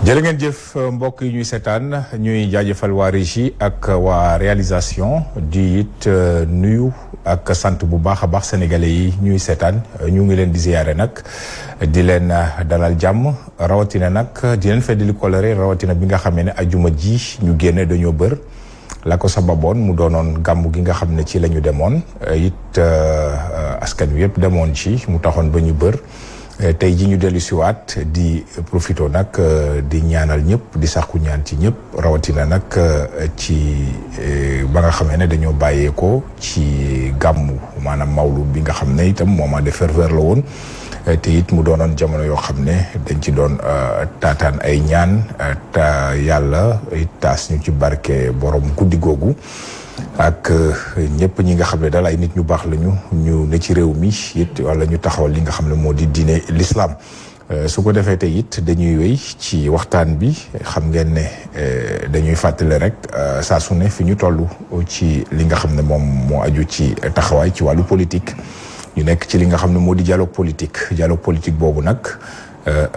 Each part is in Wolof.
jërë ngeen jëf mbokk yi ñuy seetaan ñuy jaajëfal waa régie ak waa réalisation di it nuyu ak sant bu baax a baax sénégalais yi ñuy seetaan ñu ngi leen di ziyaare nag di leen dalal jàmm rawatina nag di leen feddali kolere rawatina bi nga xamee ne ajuma ji ñu génne dañoo bër la ko sababoon mu doonoon gàmmu gi nga xam ne ci la ñu demoon it askan wi yëpp demoon ci mu taxoon ba ñu bër tey ji ñu dellu siwaat di profito nag di ñaanal ñëpp di sàkku ñaan ci ñëpp rawatina nag ci ba nga xamee ne dañoo bàyyeekoo ci gàmmu maanaam mawlu bi nga xam ne itam moment de ferveur la woon te it mu doonoon jamono yoo xam ne dañ ci doon taataan ay ñaan ta yàlla it taas ñu ci barke borom guddi googu ak ñëpp ñi nga xam ne daal ay nit ñu baax lañu ñu ne ci réew mi it wala ñu taxawal li nga xam ne moo di diine l'islam su ko defee te it dañuy wéy ci waxtaan bi xam ngeen ne dañuy fàttale rek saa su ne fi ñu toll ci li nga xam ne moom moo aju ci taxawaay ci wàllu politique ñu nekk ci li nga xam ne moo di dialogue politique boobu nag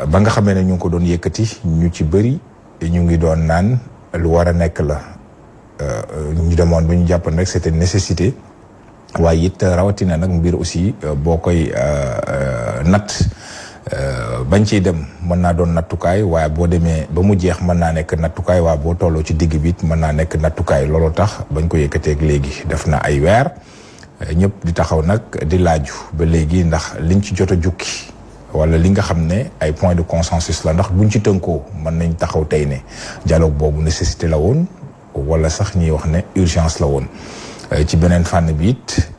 ba nga xamee ne ñu ngi ko doon yëkkati ñu ci bëri ñu ngi doon naan lu war a nekk la ñu demoon ba ñu jàppoon rek c'était une nécessité waaye it rawatina nag mbir aussi boo koy natt bañ ciy dem mën naa doon nattukaay waaye boo demee ba mu jeex mën naa nekk nattukaay waaye boo tolloo ci digg bi it mën naa nekk nattukaay looloo tax bañ ko yëkkateeg léegi def na ay weer ñëpp di taxaw nag di laaju ba léegi ndax liñ ci jot a jukki wala li nga xam ne ay point de consensus la ndax buñ ci tënkoo mën nañ taxaw tey ne dialogue boobu nécessité la woon wala sax ñiy wax ne urgence la woon ci beneen fànn bi it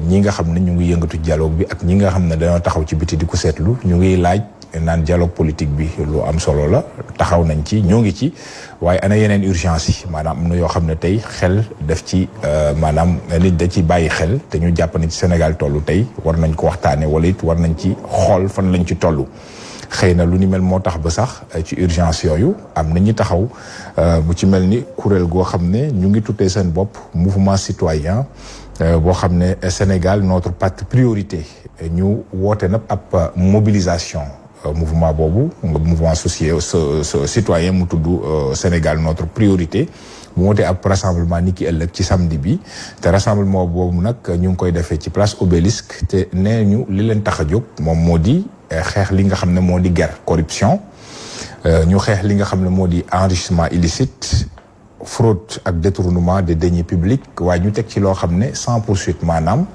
ñi nga xam ne ñu ngi yëngatu dialogue bi ak ñi nga xam ne dañoo taxaw ci biti di ko seetlu ñu ngi laaj naan dialogue politique bi lu am solo la taxaw nañ ci ñoo ngi ci waaye ana yeneen urgence yi maanaam am na yoo xam ne tey xel def ci maanaam nit da ci bàyyi xel te ñu jàpp ne ci Sénégal tollu tey war nañ ko waxtaane wala it war nañ ci xool fan lañ ci toll xëy na lu ni mel moo tax ba sax ci urgence yooyu am na ñi taxaw bu ci mel ni kuréel goo xam ne ñu ngi tuddee seen bopp mouvement citoyen boo xam ne Sénégal notre priorité ñu woote nag ab mobilisation mouvement boobu mouvement citoyen mu tudd Sénégal notre priorité mu woote ab rassemblement ni ki ëllëg ci samedi bi te rassemblement boobu nag ñu ngi koy defee ci place Obélisque te nee ñu li leen tax a jóg moom moo di xeex li nga xam ne moo di guerre corruption ñu xeex li nga xam ne moo di enrichissement illicite fraude ak détournement des deniers publics waaye ñu teg ci loo xam ne sans poursuite maanaam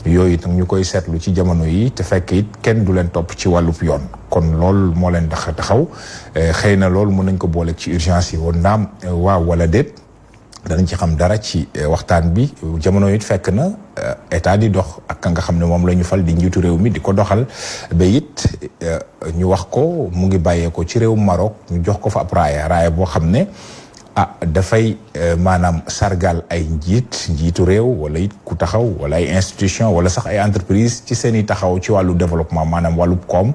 yooyu itam ñu koy seetlu ci jamono yi te fekk it kenn du leen topp ci wàllub yoon kon loolu moo leen tax a taxaw xëy na loolu mën nañ ko boole ci urgence yi woon naam waaw wala déet danañ ci xam dara ci waxtaan bi jamono it fekk na état di dox ak ka nga xam ne moom la ñu fal di njiitu réew mi di ko doxal ba it ñu wax ko mu ngi bàyyee ko ci réewum Maroc ñu jox ko fa ab raaya boo xam ne dafay maanaam sargal ay njiitu réew wala it ku taxaw wala ay institution wala sax ay entreprise ci seen i taxaw ci wàllu développement maanaam wàllub koom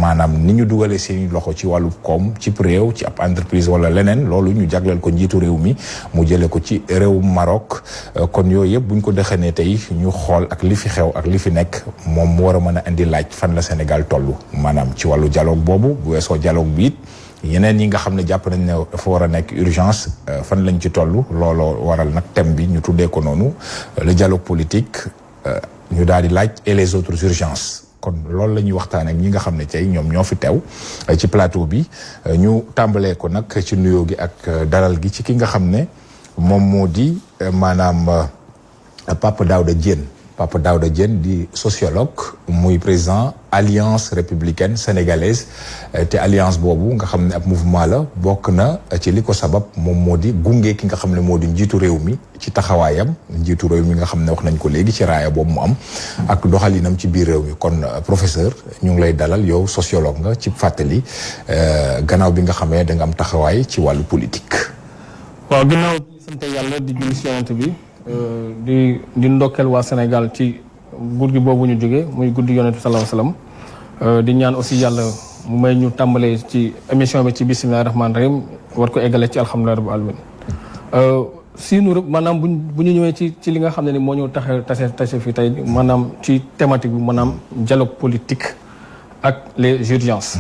maanaam ni ñu dugalee seen i loxo ci wàllub koom ci réew ci ab entreprise wala leneen loolu ñu jagleel ko njiitu réew mi mu jëlee ko ci réewum Maroc kon yooyu yëpp buñ ko dexanee tey ñu xool ak li fi xew ak li fi nekk moom mu war a mën a indi laaj fan la Sénégal toll maanaam ci wàllu dialogue boobu bu weesoo dialogue bi it yeneen yi nga xam ne jàpp nañ ne dafa war a nekk urgence fan lañ ci toll looloo waral nag thème bi ñu tuddee ko noonu le dialogue politique ñu daal di laaj et les autres urgences kon loolu la ñuy waxtaan ak ñi nga xam ne tey ñoom ñoo fi teew ci plateau bi ñu tàmbalee ko nag ci nuyoo gi ak dalal gi ci ki nga xam ne moom moo di maanaam Pape Daouda Diène di sociologue muy président alliance républicaine sénégalaise te alliance boobu nga xam ne ab mouvement la bokk na ci li ko sabab moom moo di gunge ki nga xam ne moo di njiitu réew mi ci taxawaayam njiitu réew mi nga xam ne wax nañ ko léegi ci raaya boobu mu am ak doxalinam ci biir réew mi kon professeur ñu ngi lay dalal yow sociologue nga ci fàttali gannaaw bi nga xamee da nga am taxawaay ci wàllu politique. waaw ginnaaw sant yàlla di julli ci Yonent bi di ndokkeel waa Sénégal ci guddi boobu ñu jógee muy guddi Yonent bi sallallahu alayhi wasallam di ñaan aussi yàlla mu may ñu tàmbalee ci émission bi ci bismillahir rahmanir rahim war ko eggale ci alhamdulillahi rabbil alamin siinu maanaam bu ñu ñëwee ci li nga xam ne ni moo ñëw tase fii tey maanaam ci thématique bi maanaam dialogue politique ak les urgences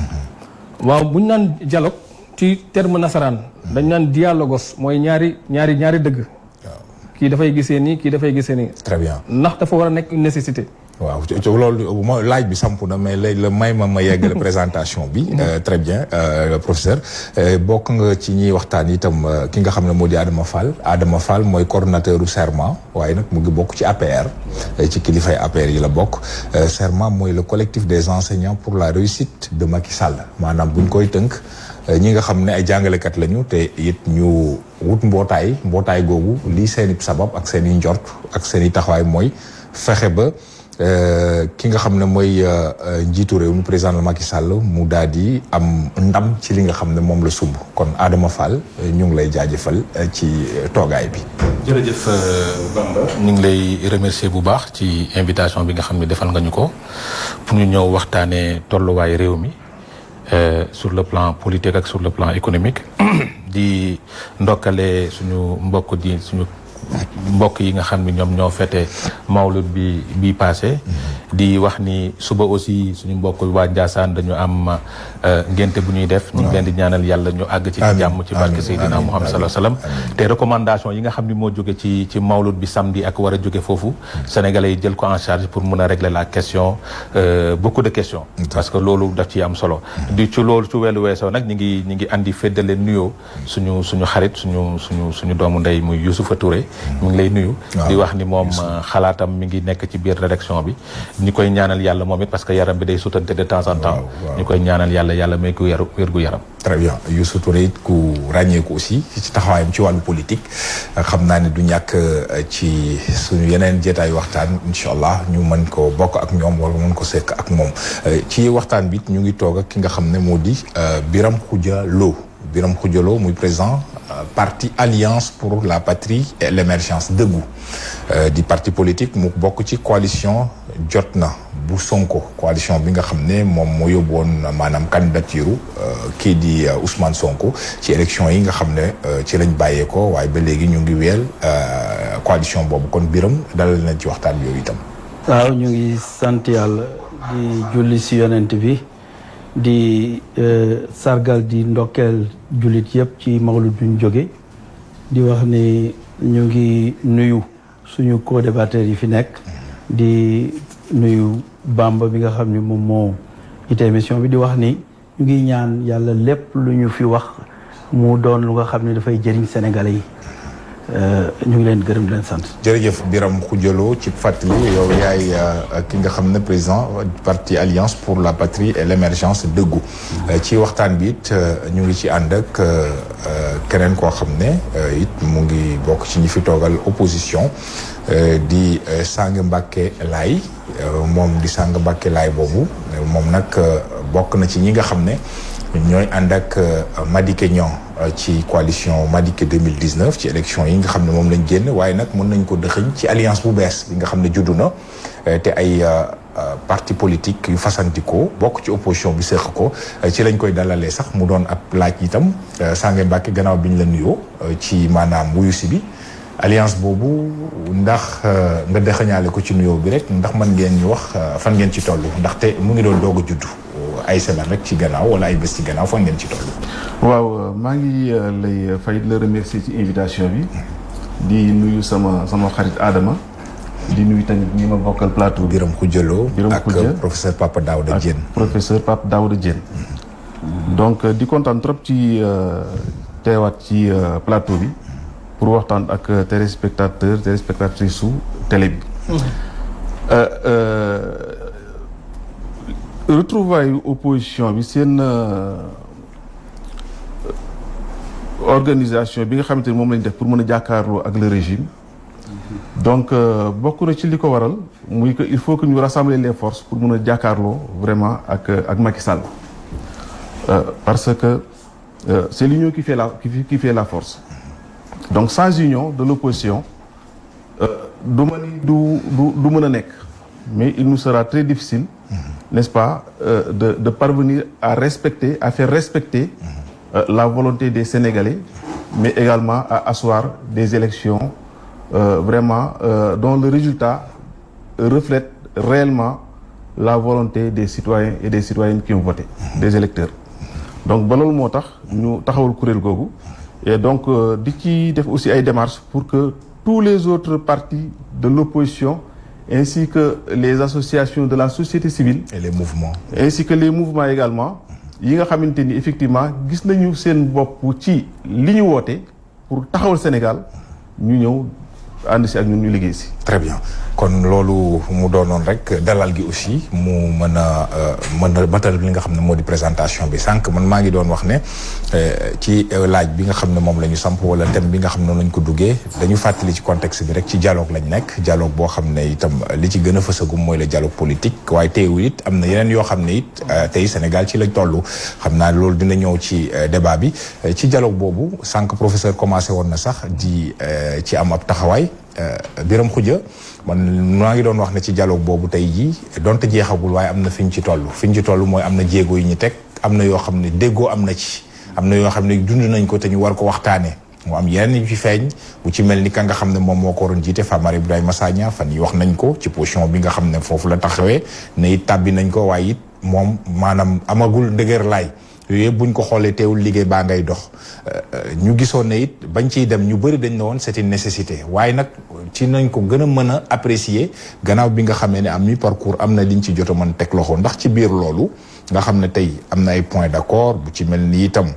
waaw bu ñu naan dialogue ci terme nasaraan dañ naan dialogos mooy ñaari dëgg. kii dafay gisee nii kii dafay gisee nii. très bien ndax dafa war a nekk une nécessité. waaw loolu mooy laaj bi samp na mais léegi la may ma yeggale présentation bi. très bien professeur bokk nga ci ñiy waxtaan itam ki nga xam ne moo di Adama Fall. Adama Fall mooy coordonnateur u Serment waaye nag mu ngi bokk ci APR. ci kilifay APR yi la bokk. Serment mooy le collectif des enseignants pour la réussite de Macky Sall maanaam buñ koy tënk. ñi nga xam ne ay jàngalekat lañu te it ñu wut mbootaay googu lii seen i sabab ak seen i njort ak seen i taxawaay mooy fexe ba ki nga xam ne mooy njiitu réew mi président Macky Sall mu daal di am ndam ci li nga xam ne moom la sumb kon Adama Fall ñu ngi lay jaajëfal ci toogaay bi. jërëjëf Bamba ñu ngi lay remercier bu baax ci invitation bi nga xam ne defal nga ñu ko pour ñu ñëw waxtaanee tolluwaay réew mi. Sur le plan politique ak sur le plan économique di ndokkale suñu mbokk yi nga xam ni ñoom ñoo fete mawlud bi passé di wax ni suba aussi suñu mbokk waa Ndiassane dañu am ngénte bu ñuy def ñu ngi leen di ñaanal yàlla ñu àgg ci jàmm ci barke Seydina Muhammad sallallahu alayhi wasallam te recommandation yi nga xam ni moo jóge ci mawlud bi samedi ak war a jóge foofu sénégalais yi jël ko en charge pour mën a régler la question beaucoup de questions parce que loolu daf ci am solo di ci loolu ci welu weesoo nag ñi ngi andi feddale nuyoo suñu xarit suñu doomu ndey muy Youssoufa Touré ñu ngi lay nuyu di wax ni moom xalaatam mi ngi nekk ci biir rédaction bi ñu koy ñaanal yàlla moom it parce que yaram bi day sutante de temps en temps ñu koy ñaanal yàlla may ko wér gu yaram très bien Youssou Touré it ku ràññeeku aussi ci taxawaayam ci wàllu politique xam naa ne du ñàkk ci suñu yeneen jeetaayu waxtaan incha allah ñu mën ko bokk ak ñoom wala mën ko sekk ak moom ci waxtaan bi ñu ngi toog ak ki nga xam ne moo di Birame Khoudia Lo muy président parti Alliance pour la Patrie et l'émergence dëggu di parti politique mu bokk ci coalition Jotna bu Sonko coalition bi nga xam ne moom moo yóbbu woon maanaam candidature kii di Ousmane Sonko ci élection yi nga xam ne ci lañ bàyyeekoo waaye ba léegi ñu ngi weel coalition boobu kon Birame dalal nañ ci waxtaan yooyu itam. waaw ñu ngi sant yàlla di julli si yonent bi di sargal di ndokkeel jullit yëpp ci mawlud bi ñu jóge di wax ni ñu ngi nuyu suñu co-débatteurs yi fi nekk di nuyu Bamba bi nga xam ni moom moo ite émission bi di wax ni ñu ngi ñaan yàlla lépp lu ñu fi wax mu doon lu nga xam ne dafay jëriñ Sénégalais yi ñu ngi leen gërëm di leen sant. jërëjëf Birame Khoudia Lo ci fàttali yow yaay ki nga xam ne président parti Alliance pour la Patrie et l'émergence dëggu ci waxtaan bi it ñu ngi ci ànd ak keneen koo xam ne it mu ngi bokk ci ñi fi toogal opposition di Sang Mbacké Laye moom di Sang Mbacké Laye boobu moom nag bokk na ci ñi nga xam ne ñooy ànd ak Madické Niang ci coalition Madické 2019 ci élection yi nga xam ne moom lañ génn waaye nag mën nañ ko dëxëñ ci alliance bu bees bi nga xam ne juddu na te ay parti politique yu fasantikoo bokk ci opposition bi séq ko ci lañ koy dalalee sax mu doon ab laaj itam Sang Mbacké gannaaw bi ñu la nuyoo ci maanaam wuyu si bi alliance boobu ndax nga dëxëñaale ko ci nuyoo bi rek ndax mën ngeen ñu wax fan ngeen ci toll ndaxte mu ngi doon doog a juddu ay semaine rek ci gannaaw wala ay bés ci gannaaw fan ngeen ci toll. waaw maa ngi lay fay la remercier ci invitation bi di nuyu sama xarit Adama di nuyu tamit ñi ma bokkal plateau bi. Birame Khoudia Lo ak professeur Papa Daouda Diène. professeur Papa Daouda Diène. donc di kontaan trop ci teewaat ci plateau bi pour waxtaan ak téléspectatrices su télé bi. retrouvailles opposition bi seen organisation bi nga xamante ni moom lañ def pour mën a jàkkaarloo ak le régime donc bokk na ci li ko waral muy que il faut que ñu rassembler les forces pour mën a jàkkaarloo vraiment ak Macky Sall parce que c'est l'union qui fait la force donc sans union de l'opposition du ma ni du mën a nekk mais il nous sera très difficile n'est-ce pas de parvenir à faire respecter la volonté des Sénégalais mais également à asseoir des élections vraiment dont le résultat reflète réellement la volonté des citoyens et des citoyennes qui ont voté des électeurs donc ba loolu moo tax ñu taxawal kuréel googu et donc di ci def aussi ay démarches pour que tous les autres partis de l'opposition ainsi que les associations de la société civile et les mouvements ainsi que les mouvements également yi nga xamante ni effectivement gis nañu seen bopp ci li ñu woote pour taxawal Sénégal ñu ñëw ànd si ak ñun ñu liggéey si. très bien kon loolu mu doonoon rek dalal gi aussi mu mën a batal li nga xam ne moo di présentation bi sànq man maa ngi doon wax ne ci laaj bi nga xam ne moom la ñu samp wala thème bi nga xam ne noonu lañ ko duggee dañu fàttali ci contexte bi rek ci dialogue lañ nekk dialogue boo xam ne itam li ci gën a fësagum mooy le dialogue politique waaye teewul it am na yeneen yoo xam ne it tey Sénégal ci lañ toll xam naa loolu dina ñëw ci débat bi ci dialogue boobu sànq professeur commencé woon na sax di ci am ab taxawaay Biram Khoudia man maa ngi doon wax ne ci dialogue boobu tey jii donte jeexagul waaye am na fi ñu ci toll mooy am na jéego yu ñu teg am na yoo xam ne déggoo am na ci am na yoo xam ne dund nañ ko te ñu war ko waxtaanee mu am yeneen yu ci feeñ bu ci mel ni ka nga xam ne moom moo ko waroon jiite Famara Ibrahima Sagna fan yi wax nañ ko ci position bi nga xam ne foofu la taxawee ne it tàbbi nañ ko waaye it moom maanaam amagul dëgër laay yooyu yëpp buñ ko xoolee teewul liggéey baa ngay dox ñu gisoon ne it bañ ciy dem ñu bëri dañ ne woon c'est une nécessité waaye nag ci nañ ko gën a mën a apprécier gannaaw bi nga xamee ne am mi parcours am na liñ ci jot a mën teg loxo ndax ci biir loolu nga xam ne tey am na ay points d'accord bu ci mel ni itam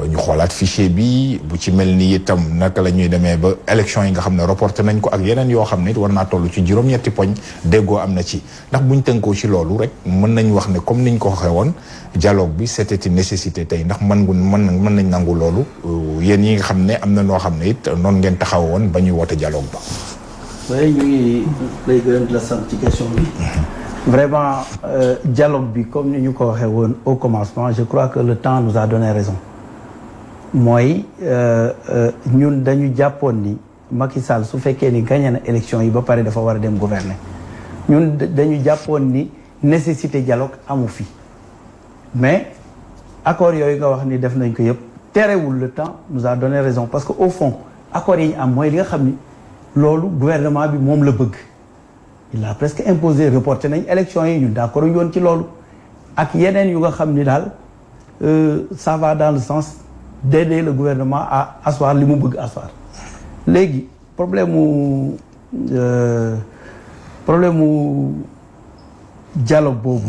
ñu xoolaat fichier bi bu ci mel ni itam naka la ñuy demee ba élection yi nga xam ne reporté nañ ko ak yeneen yoo xam ne it war naa toll ci juróom-ñetti poñ déggoo am na ci ndax buñ tënkoo ci loolu rek mën nañ wax ne comme niñ ko waxee woon dialogue bi c'était une nécessité tey ndax mën nañ nangu loolu yéen yi nga xam ne am na noo xam ne it noonu ngeen taxaw woon ba ñuy woote dialogue ba. waaye ñu ngi lay gërëm di la sant ci question bi. vraiment dialogue bi comme ni ñu ko waxee woon au commencement je crois que le temps nous a donné raison mooy ñun dañu jàppoon ni Macky Sall su fekkee ni gagné na élection yi ba pare dafa war a dem gouverner ñun dañu jàppoon ni nécessité dialogue amu fi mais accords yooyu nga wax ni def nañ ko yëpp terewul le temps nous a donné raison parce que au fond accords yi ñu am mooy li nga xam ni loolu gouvernement bi moom la bëgg. il a presque imposé reporté nañ élection yi ñun d'accord ñu woon ci loolu ak yeneen yu nga xam ni daal ça va dans le sens d'aider le gouvernement à asseoir li mu bëgg asseoir léegi problème mu dialogue boobu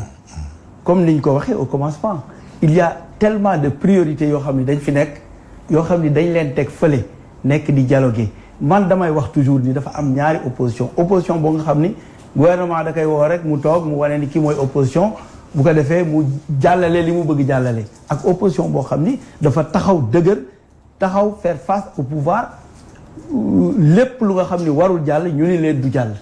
comme niñ ko waxee au commencement il y a tellement de priorités yoo xam ni dañ fi nekk yoo xam ni dañ leen teg fële nekk di dialoguer man damay wax toujours ni dafa am ñaari opposition boo nga xam ni gouvernement da koy woo rek mu toog mu wane ni kii mooy opposition bu ko defee mu jàllale li mu bëgg jàllale ak opposition boo xam ni dafa taxaw dëgër taxaw faire face au pouvoir lépp lu nga xam ni warul jàll ñu ni leen du jàll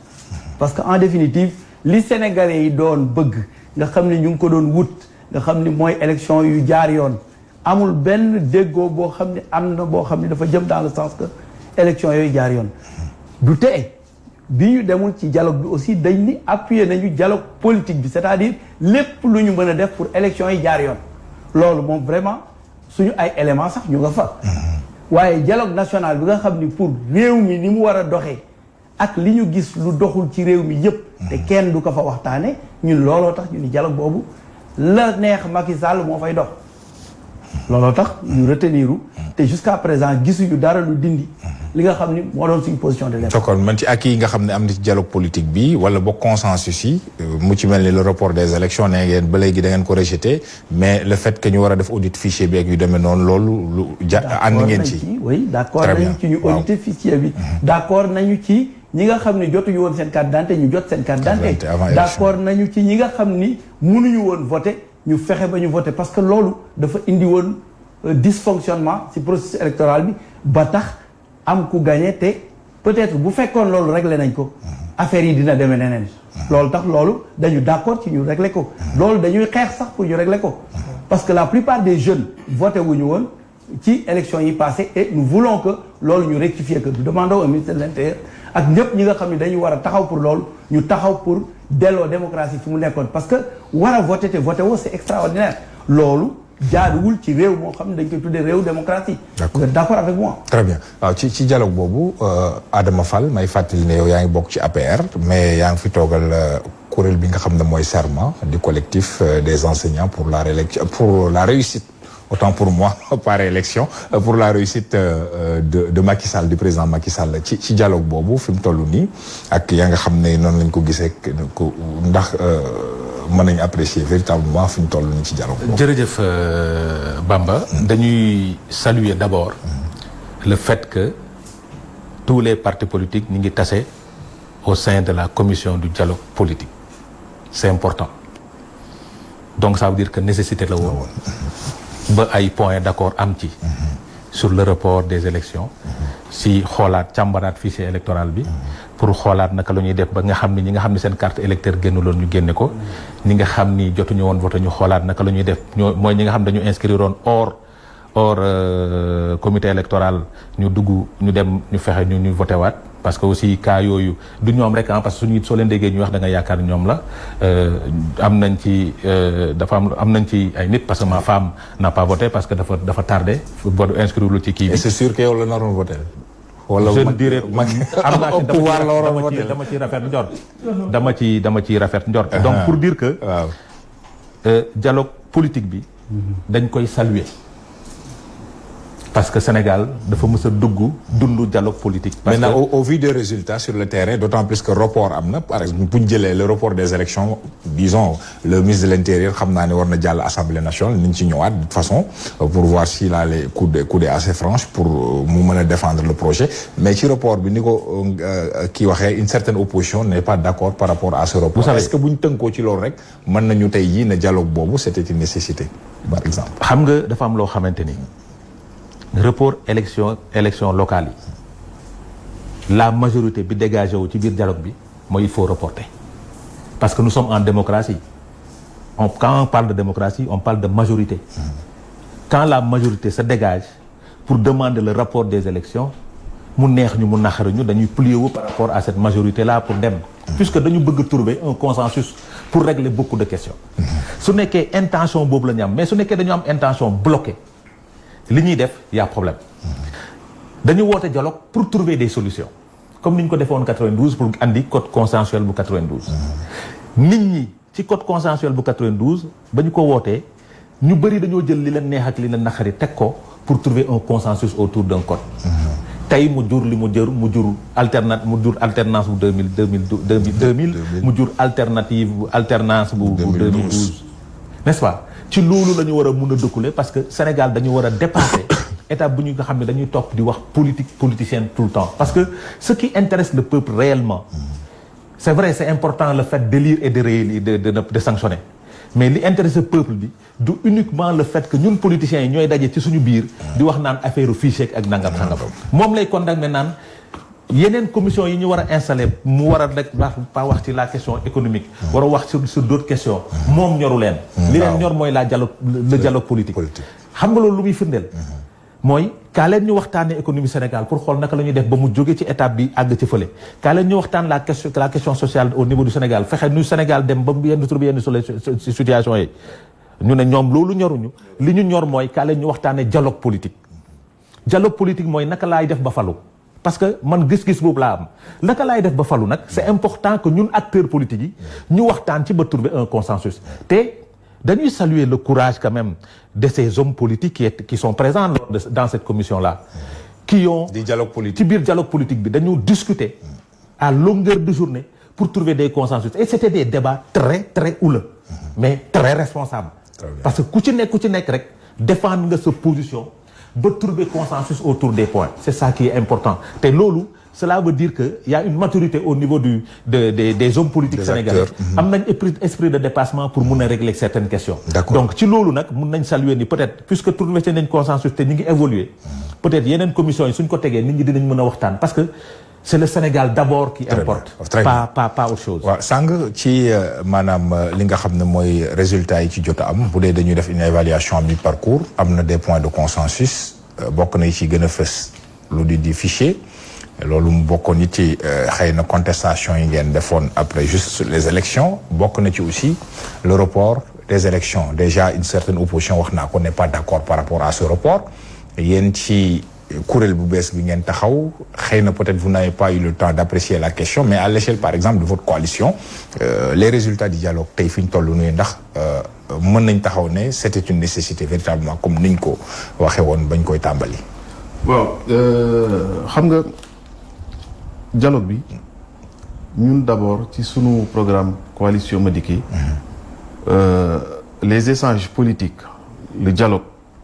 parce que en définitive li Sénégalais yi doon bëgg nga xam ni ñu ngi ko doon wut nga xam ni mooy élection yu jaar yoon amul benn déggoo boo xam ni am na boo xam ni dafa jëm dans le sens que élection yooyu jaar yoon du tee bi ñu demul ci dialogue bi aussi dañ ni appuyer nañu dialogue politique bi c'est-à-dire lépp lu ñu mën a def pour élection yi jaar yoon loolu moom vraiment suñu ay éléments sax ñu nga fa waaye dialogue national bi nga xam ni pour réew mi ni mu war a doxee ak li ñu gis lu doxul ci réew mi yépp te kenn du ko fa waxtaane ñun looloo tax ñu ni dialogue boobu la neex Macky Sall moo fay dox looloo tax ñu reteniru te jusqu'à présent gisuñu dara lu dindi li nga xam ni moo doon suñu position de l'époque. kon man ci ak yi nga xam ne am na ci dialogue politique bi wala ba consensus yi mu ci mel ni le report des élections ne ngeen ba léegi da ngeen ko rejeté mais le fait que ñu war a def audit fichier bi ak yu demee noonu loolu lu ànd ngeen ci. oui d'accord nañu ci ñu auditer fichier bi. d'accord nañu ci ñi nga xam ni jotuñu woon seen carte d'identité ñu jot seen carte d'identité. d'accord nañu ci ñi nga xam ni mënuñu woon voter ñu fexe ba ñu voter parce que loolu dafa indi woon dysfonctionnement ci processus électoral bi ba tax am ku gagné te peut-être bu fekkoon loolu réglé nañ ko affaire yi dina demee neneen loolu tax loolu dañu d'accord ci ñu régler ko loolu dañuy xeex sax pour ñu régler ko parce que la plupart des jeunes voté wuñu woon ci élection yi passé et nous voulons que loolu ñu rectifier que nous demandons au ministre de l'Intérieur ak ñëpp ñi nga xam ne dañu war a taxaw pour loolu ñu taxaw pour delloo démocratie fi mu nekkoon parce que war a voté te voté woo c'est extraordinaire loolu jaaduwul ci réew moo xam ne dañ koy tuddee réew démocratie. Vous êtes d'accord avec moi. très bien waaw ci dialogue boobu Adama Fall may fàttali ne yow yaa ngi bokk ci APR mais yaa ngi fi toogal kuréel bi nga xam ne mooy serment du collectif des enseignants pour la réussite autant pour moi par élection pour la réussite de Macky Sall, du président Macky Sall ci dialogue boobu fi mu toll nii ak yaa nga xam ne noonu lañ ko gisee ko ndax mën nañu apprécier véritablement fi mu toll nii ci dialogue boobu. jërëjëf Bamba. dañuy saluer d'abord le fait que tous les partis politiques ñu ngi tase au sein de la commission du dialogue politique. C'est important. Donc ça veut dire que nécessité la woon ba ay points d'accord am ci sur le report des élections si xoolaat càmbaraat fichier électoral bi pour xoolaat naka la ñuy def ba nga xam ni ñi nga xam ni seen carte électeur génnuloon ñu génne ko ñi nga xam ni jotuñu woon voté ñu xoolaat naka la ñuy def ñoo mooy ñi nga xam dañu inscrire woon hors comité électoral ñu dugg ñu dem ñu fexe ñu voté waat parce que aussi cas yooyu du ñoom rek parce que suñu soo leen déggee ñuy wax da nga yaakaar ñoom la am nañ ci dafa am nañ ci ay nit parce que ma femme n'a pas voté parce que dafa tardé ba inscrire lu ci kii bi. et c'est sûr que yow la naroon voté. wala je dirais am naa ci pouvoir la waroon voté dama ci rafet njort. dama ci rafet njort. donc pour dire que. waaw dialogue politique bi. dañ koy saluer. parce que Sénégal dafa mës a dund dialogue politique. parce maintenant que au vu des résultats sur le terrain d'autant plus que report am na par exemple bu ñu jëlee le report des élections disons le ministre de l'Intérieur xam naa ne war na jàll Assemblée nationale ni ñu ci ñëwaat de toute façon pour voir s'il a les coudes assez franches pour mu mën a défendre le projet mais ci report bi ni ko kii waxee une certaine opposition n'est pas d'accord par rapport à ce report. Est-ce que bu ñu tënkoo ci loolu rek mën nañu tey jii ne dialogue boobu c'était une nécessité par exemple. xam nga dafa am loo xamante ni. report élection locale yi la majorité bi dégagé wu ci biir dialogue bi mooy il faut reporter parce que nous sommes en démocratie quand on parle de démocratie on parle de majorité quand la majorité se dégage pour demander le report des élections mu neex ñu mu naqari ñu dañuy plier wu par rapport à cette majorité là pour dem puisque dañu bëgg trouver un consensus pour régler beaucoup de questions su nekkee intention boobu la ñu am mais su nekkee dañu am intention bloquée li ñuy def y a problème dañu woote dialogue pour trouver des solutions comme ni ñu ko defoon 92 pour andi code consensuel bu 92. nit ñi ci code consensuel bu 92 ba ñu ko wootee ñu bëri dañoo jël li leen neex ak li leen naqari teg ko pour trouver un consensus autour d'un code. tey mu jur li mu jur alternance bu 2000 mu jur alternance bu 2012 n'est-ce pas. ci loolu la ñu war a mun a découler parce que Sénégal dañu war a dépasser étape bu ñu nga xam ne dañuy topp di wax politicienne tout le temps parce que ce qui intéresse le peuple réellement c'est vrai c'est important le fait d'élire et de sanctionner mais li intéresse le peuple bi du uniquement le fait que ñun politiciens yi ñooy daje ci suñu biir di wax naan affaire fichier ak nangam sangam moom lay condamné naan yeneen commission yi ñu war a installer mu war a rek pas wax ci la question économique war a wax sur d'autres questions moom ñoru leen li leen ñor mooy le dialogue politique xam nga loolu lu muy firndeel mooy kaa leen ñu waxtaanee économie Sénégal pour xool naka la ñuy def ba mu jóge ci étape bi àgg ci fële kaa leen ñu waxtaan la question sociale au niveau du Sénégal fexe nu Sénégal dem ba yenn trouver yenn situation yi ñu ne ñoom loolu ñoruñu li ñu ñor mooy kaa leen ñu waxtaanee dialogue politique mooy naka laay def ba falu parce que man gis-gis boobu laa am naka laay def ba falu nag c'est important que ñun acteurs politiques yi ñu waxtaan ci ba trouver un consensus te dañuy saluer le courage quand même de ces hommes politiques qui sont présents dans cette commission-là qui ont di dialogue politique ci biir dialogue politique bi dañu discuter à longueur de journée pour trouver des consensus et c'était des débats très très houleux mais très responsables parce que ku ci nekk rek défendre nga sa position ba trouver consensus autour des points c'est ça qui est important te loolu cela veut dire que y a une maturité au niveau des hommes politiques sénégalais am nañ esprit de dépassement pour mun a régler certaines questions donc ci loolu nag mun nañ saluer ni peut-être puisque trouvé nañ consensus te ñu ngi évoluer peut-être yeneen commission yi suñ ko tegee nit ñi dinañ mën a waxtaan parce que c'est le Sénégal d'abord qui importe pas autre chose waaw sàng ci maanaam li nga xam ne mooy résultats yi ci jot a am bu dee dañuy def une évaluation mi-parcours am na des points de consensus bokk na ci gën a fës lu di fichier loolu mu bokkoon it ci xëy na contestation yi ngeen defoon après juste sur les élections bokk na ci aussi le report des élections déjà une certaine opposition wax naa ko n'est pas d'accord par rapport à ce report yéen ci kuréel bu bees bi ngeen taxaw xëy na peut-être vous n'avez pas eu le temps d'apprécier la question mais à l'échelle par exemple de votre coalition les résultats du dialogue tey fi ñu toll nii ndax mën nañ taxaw ne c'était une nécessité véritablement comme niñ ko waxee woon bañ koy tàmbali. waaw xam nga dialogue bi ñun d'abord ci sunu programme coalition Madické les échanges politiques le dialogue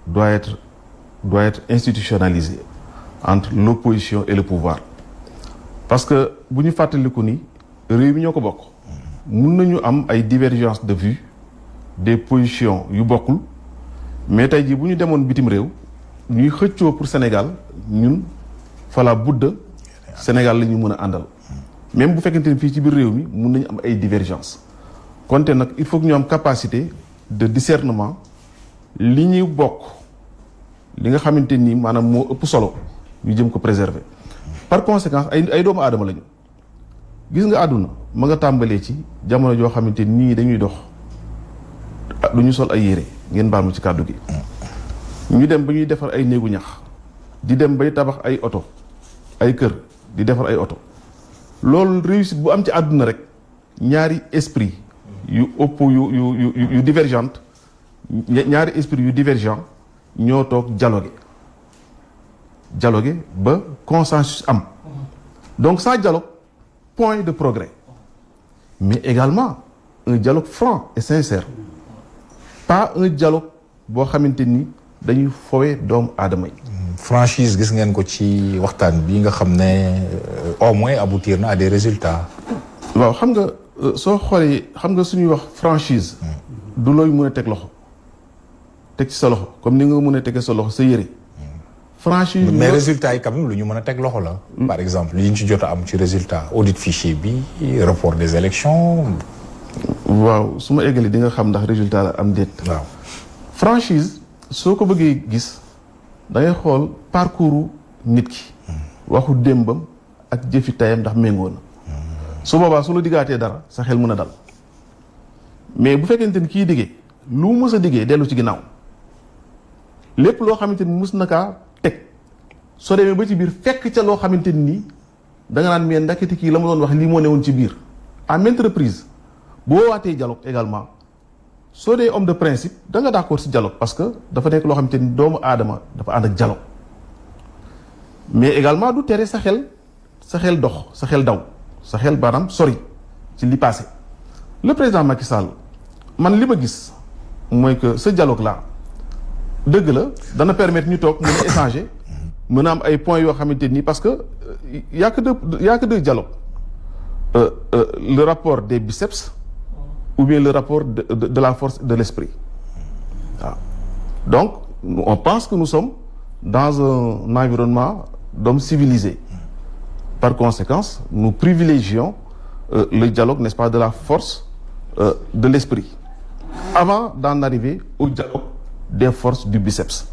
doit être institutionnalisé entre l'opposition et le pouvoir parce que bu ñu fàttaliku ni réew mi ñoo ko bokk mun nañu am ay divergences de vues des positions yu bokkul mais tey jii bu ñu demoon bitim réew ñuy xëccoo pour Sénégal ñun fala budda Sénégal la ñu mën a àndal même bu fekkente ni fii ci biir réew mi mun nañu am ay divergences konte nag il faut que ñu am capacité de discernement li ñuy bokk li nga xamante ni maanaam moo ëpp solo ñu jëm ko préserver par conséquence ay doomu aadama lañu gis nga àdduna ma nga tàmbalee ci jamono joo xamante ni ñii dañuy dox du ñu sol ay yére ngeen baal ma ci kàddu gi ñu dem ba ñuy defar ay néegu ñax di dem bay tabax ay oto ay kër di defar ay oto loolu réussite bu am ci àdduna rek ñaari esprit yu yu divergente ñaari esprit yu divergent ñoo toog dialoguer ba consensus am donc sans dialogue point de progrès mais également un dialogue franc et sincère pas un dialogue boo xamante ni dañuy fowe doomu aadama yi. franchise gis ngeen ko ci waxtaan bi nga xam ne au moins aboutir na à des résultats. waaw xam nga soo xoolee xam nga suñuy wax franchise. du looy mën a teg loxo teg ci sa loxo comme ni nga mën a tege sa loxo sa yére. franchise mais résultats yi quand même lu ñu mën a teg loxo la. par exemple li ñu ci jot a am ci résultat audit fichier bi report des élections. waaw su ma eggalee di nga xam ndax résultat la am déet. waaw franchise soo ko bëggee gis da ngay xool parcours nit ki. waxu démbam ak jëfi tayam ndax méngoo na. su boobaa su la diggaatee dara sa xel mën a dal mais bu fekkente ni kii diggee lu mu mës a diggee dellu ci ginnaaw lépp loo xamante ni mës na kaa teg soo demee ba ci biir fekk ca loo xamante ni da nga naan mais ndaketi kii la ma doon wax lii moo newoon ci biir à maintes reprises boo waatee dialogue également soo dee homme de principe da nga d'accord ci dialogue parce que dafa nekk loo xamante ni doomu aadama dafa ànd ak dialogue mais également du tere sa xel dox sa xel daw sa xel baanaam sori ci li passé le président Macky Sall man li ma gis mooy que ce dialogue là dëgg la dana permettre ñu toog mën a échanger mën a am ay points yoo xamante nii parce que y a que deux dialogues le rapport des biceps ou bien le rapport de la force de l'esprit waaw donc on pense que nous sommes dans un environnement d'hommes civilisés par conséquence nous privilégions le dialogue n'est-ce pas de la force de l'esprit avant d'en arriver au dialogue des forces du biceps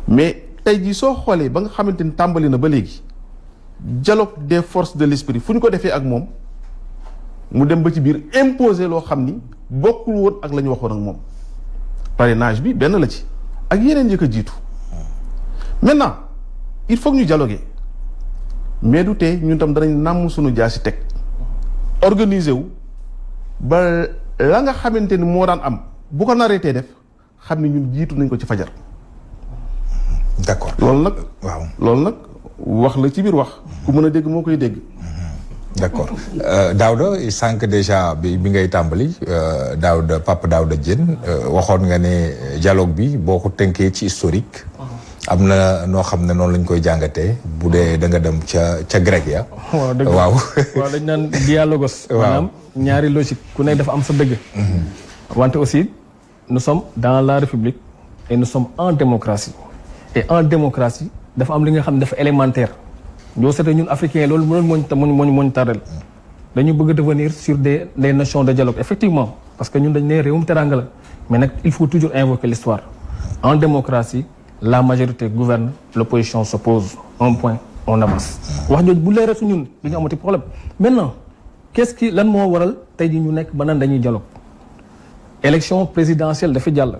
mais tey jii soo xoolee ba nga xamante ni tàmbali na ba léegi dialogue des forces de l'esprit fu ñu ko defee ak moom mu dem ba ci biir imposer loo xam ni bokkul woon ak la ñu waxoon ak moom parrainage bi benn la ci ak yeneen yëkk a jiitu maintenant il faut que ñu dialoguer mais du tee ñun tam danañ nàmm suñu jaasi teg organiser wu ba la nga xamante ni moo daan am bu ko naree def xam ni ñun jiitu nañ ko ci fajar. d'accord loolu nag. waaw loolu nag wax la ci biir wax. ku mën a dégg moo koy dégg. d'accord Daouda sànq déjà bi ngay tàmbali Papa Daouda Diène waxoon nga ne dialogue bi boo ko tënkee ci historique. am na noo xam ne noonu lañ koy jàngatee bu dee da nga dem ca grec ya. waaw dëgg waaw dañ naan dialogos. waaw maanaam ñaari logique ku nekk dafa am sa dëgg. wante aussi nous sommes dans la République et nous sommes en démocratie et en démocratie dafa am li nga xam ne dafa élémentaire ñoo seetee ñun africains loolu moo ñu tardel dañu bëgg devenir sur des nations de dialogue effectivement parce que ñun dañ ne réewum teranga la mais nag il faut toujours invoquer l'histoire en démocratie la majorité gouverne l'opposition s'oppose un point on avance wax jooju bu leeree su ñun duñu amati problème maintenant lan moo waral tey ji ñu nekk ba naan dañuy dialogue élection présidentielle dafa jàll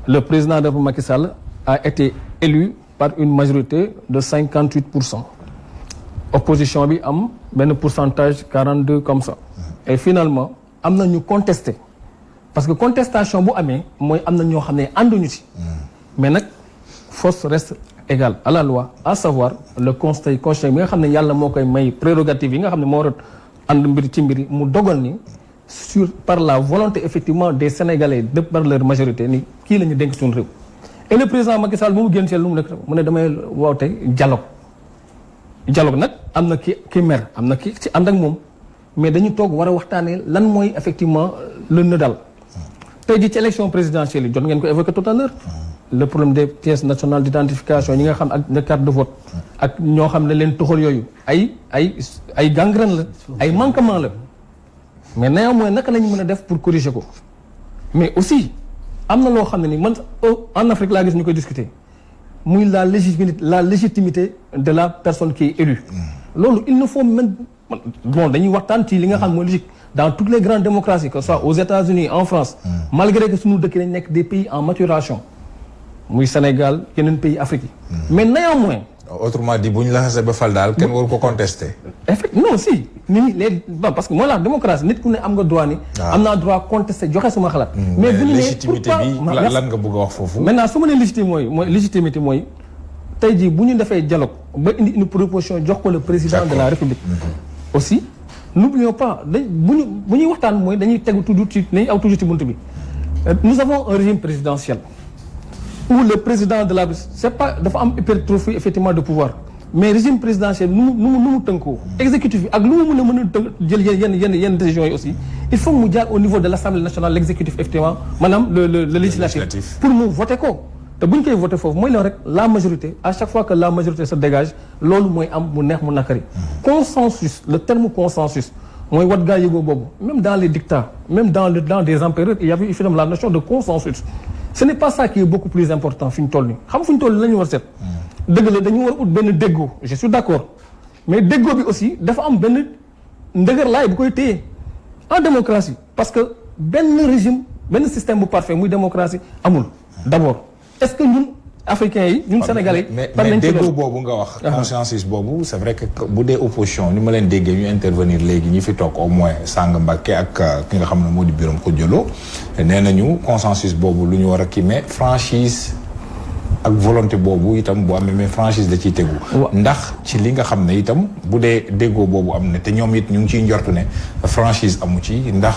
le président de Macky Sall a été élu par une majorité de 58%. Opposition bi am benn pourcentage 42 comme ça. Et finalement am na ñu contesté parce que contestation bu amee mooy am na ñoo xam ne ànduñu ci. Mais nag force reste égale à la loi, à savoir le conseil constitutionnel bi nga xam ne yàlla moo koy may prérogative yi nga xam ne moo war a ànd mbir ci mbiri mu dogal ni par la volonté effectivement des Sénégalais de par leur majorité ni kii la ñu dénk suñu réew. Et le président Macky Sall bu mu génn ci lu mu nekk mu ne damay woote dialogue nag am na ki mer am na ki ci ànd ak moom mais dañu toog war a waxtaanee lan mooy effectivement le nœud daal tey jii ci élection présidentielle yi jot ngeen ko évoqué tout à l'heure le problème des pièces nationales d'identification ñi nga xam ak de carte de vote ak ñoo xam ne leen toxal yooyu ay gangrène la ay manquement la mais néanmoins naka la ñu mën a def pour corriger ko mais aussi am na loo xam ne ni man en Afrique laa gis ñu koy discuter muy la légitimité de la personne qui est élue loolu il ne faut même bon dañuy waxtaan ci li nga xam mooy logique dans toutes les grandes démocraties que ce soit aux États-Unis en France malgré que suñu dëkk dañ nekk des pays en maturation muy Sénégal yeneen pays Afrique yi mais néanmoins autrement dit bu ñu la xasee ba fal daal kenn waru ko contester. effectivement non si nit ñi léegi parce que mooy la démocratie nit ku ne am nga droit ni am naa droit contester joxe suma xalaat mais bu ñu légitimité bi lan nga bëgg a wax foofu maintenant su ma nee légitimité mooy tey jii bu ñu defee dialogue ba indi une proposition jox ko le président de la République aussi n'oublions pas bu ñuy waxtaan mooy dañuy tegu toujours ci nañu aw toujours ci bunt bi nous avons un régime présidentiel où le président de la c'est pas dafa am hypertrophie effectivement de pouvoir mais régime présidentiel nu mu tënkoo exécutif bi ak lu mu mën a jël yenn décisions yi aussi il faut mu jaar au niveau de l'Assemblée nationale l'exécutif effectivement maanaam le législatif pour mu voter ko te bu ñu koy voter foofu mooy la rek la majorité à chaque fois que la majorité se dégage loolu mooy am mu neex mu nakari consensus le terme consensus mooy wat gaa yëgoo boobu même dans les dictats même dans des empereurs il y avait finalement la notion de consensus ce n'est pas ça qui est beaucoup plus important fi ñu toll nii xam fu ñu toll nii la ñu war a seet dëgg la dañu war a ut benn déggoo je suis d'accord mais déggoo bi aussi dafa am benn ndëgërlaay bu koy téye en démocratie parce que benn régime benn système bu parfait muy démocratie amul d'abord est-ce que ñun africains yi ñun sénégalais yi mais déggoo boobu nga wax consensus boobu c'est vrai que bu dee opposition ni ma leen déggee ñu intervenir léegi ñi fi toog au moins Sang Mbacké ak ki nga xam ne moo di Birame Khoudia Lo nee nañu consensus boobu lu ñu war a kii mais franchise ak volonté boobu itam bu amee mais franchise da ciy tegu ndax ci li nga xam ne itam bu dee déggoo boobu am na te ñoom it ñu ngi ciy njortu ne franchise amu ci ndax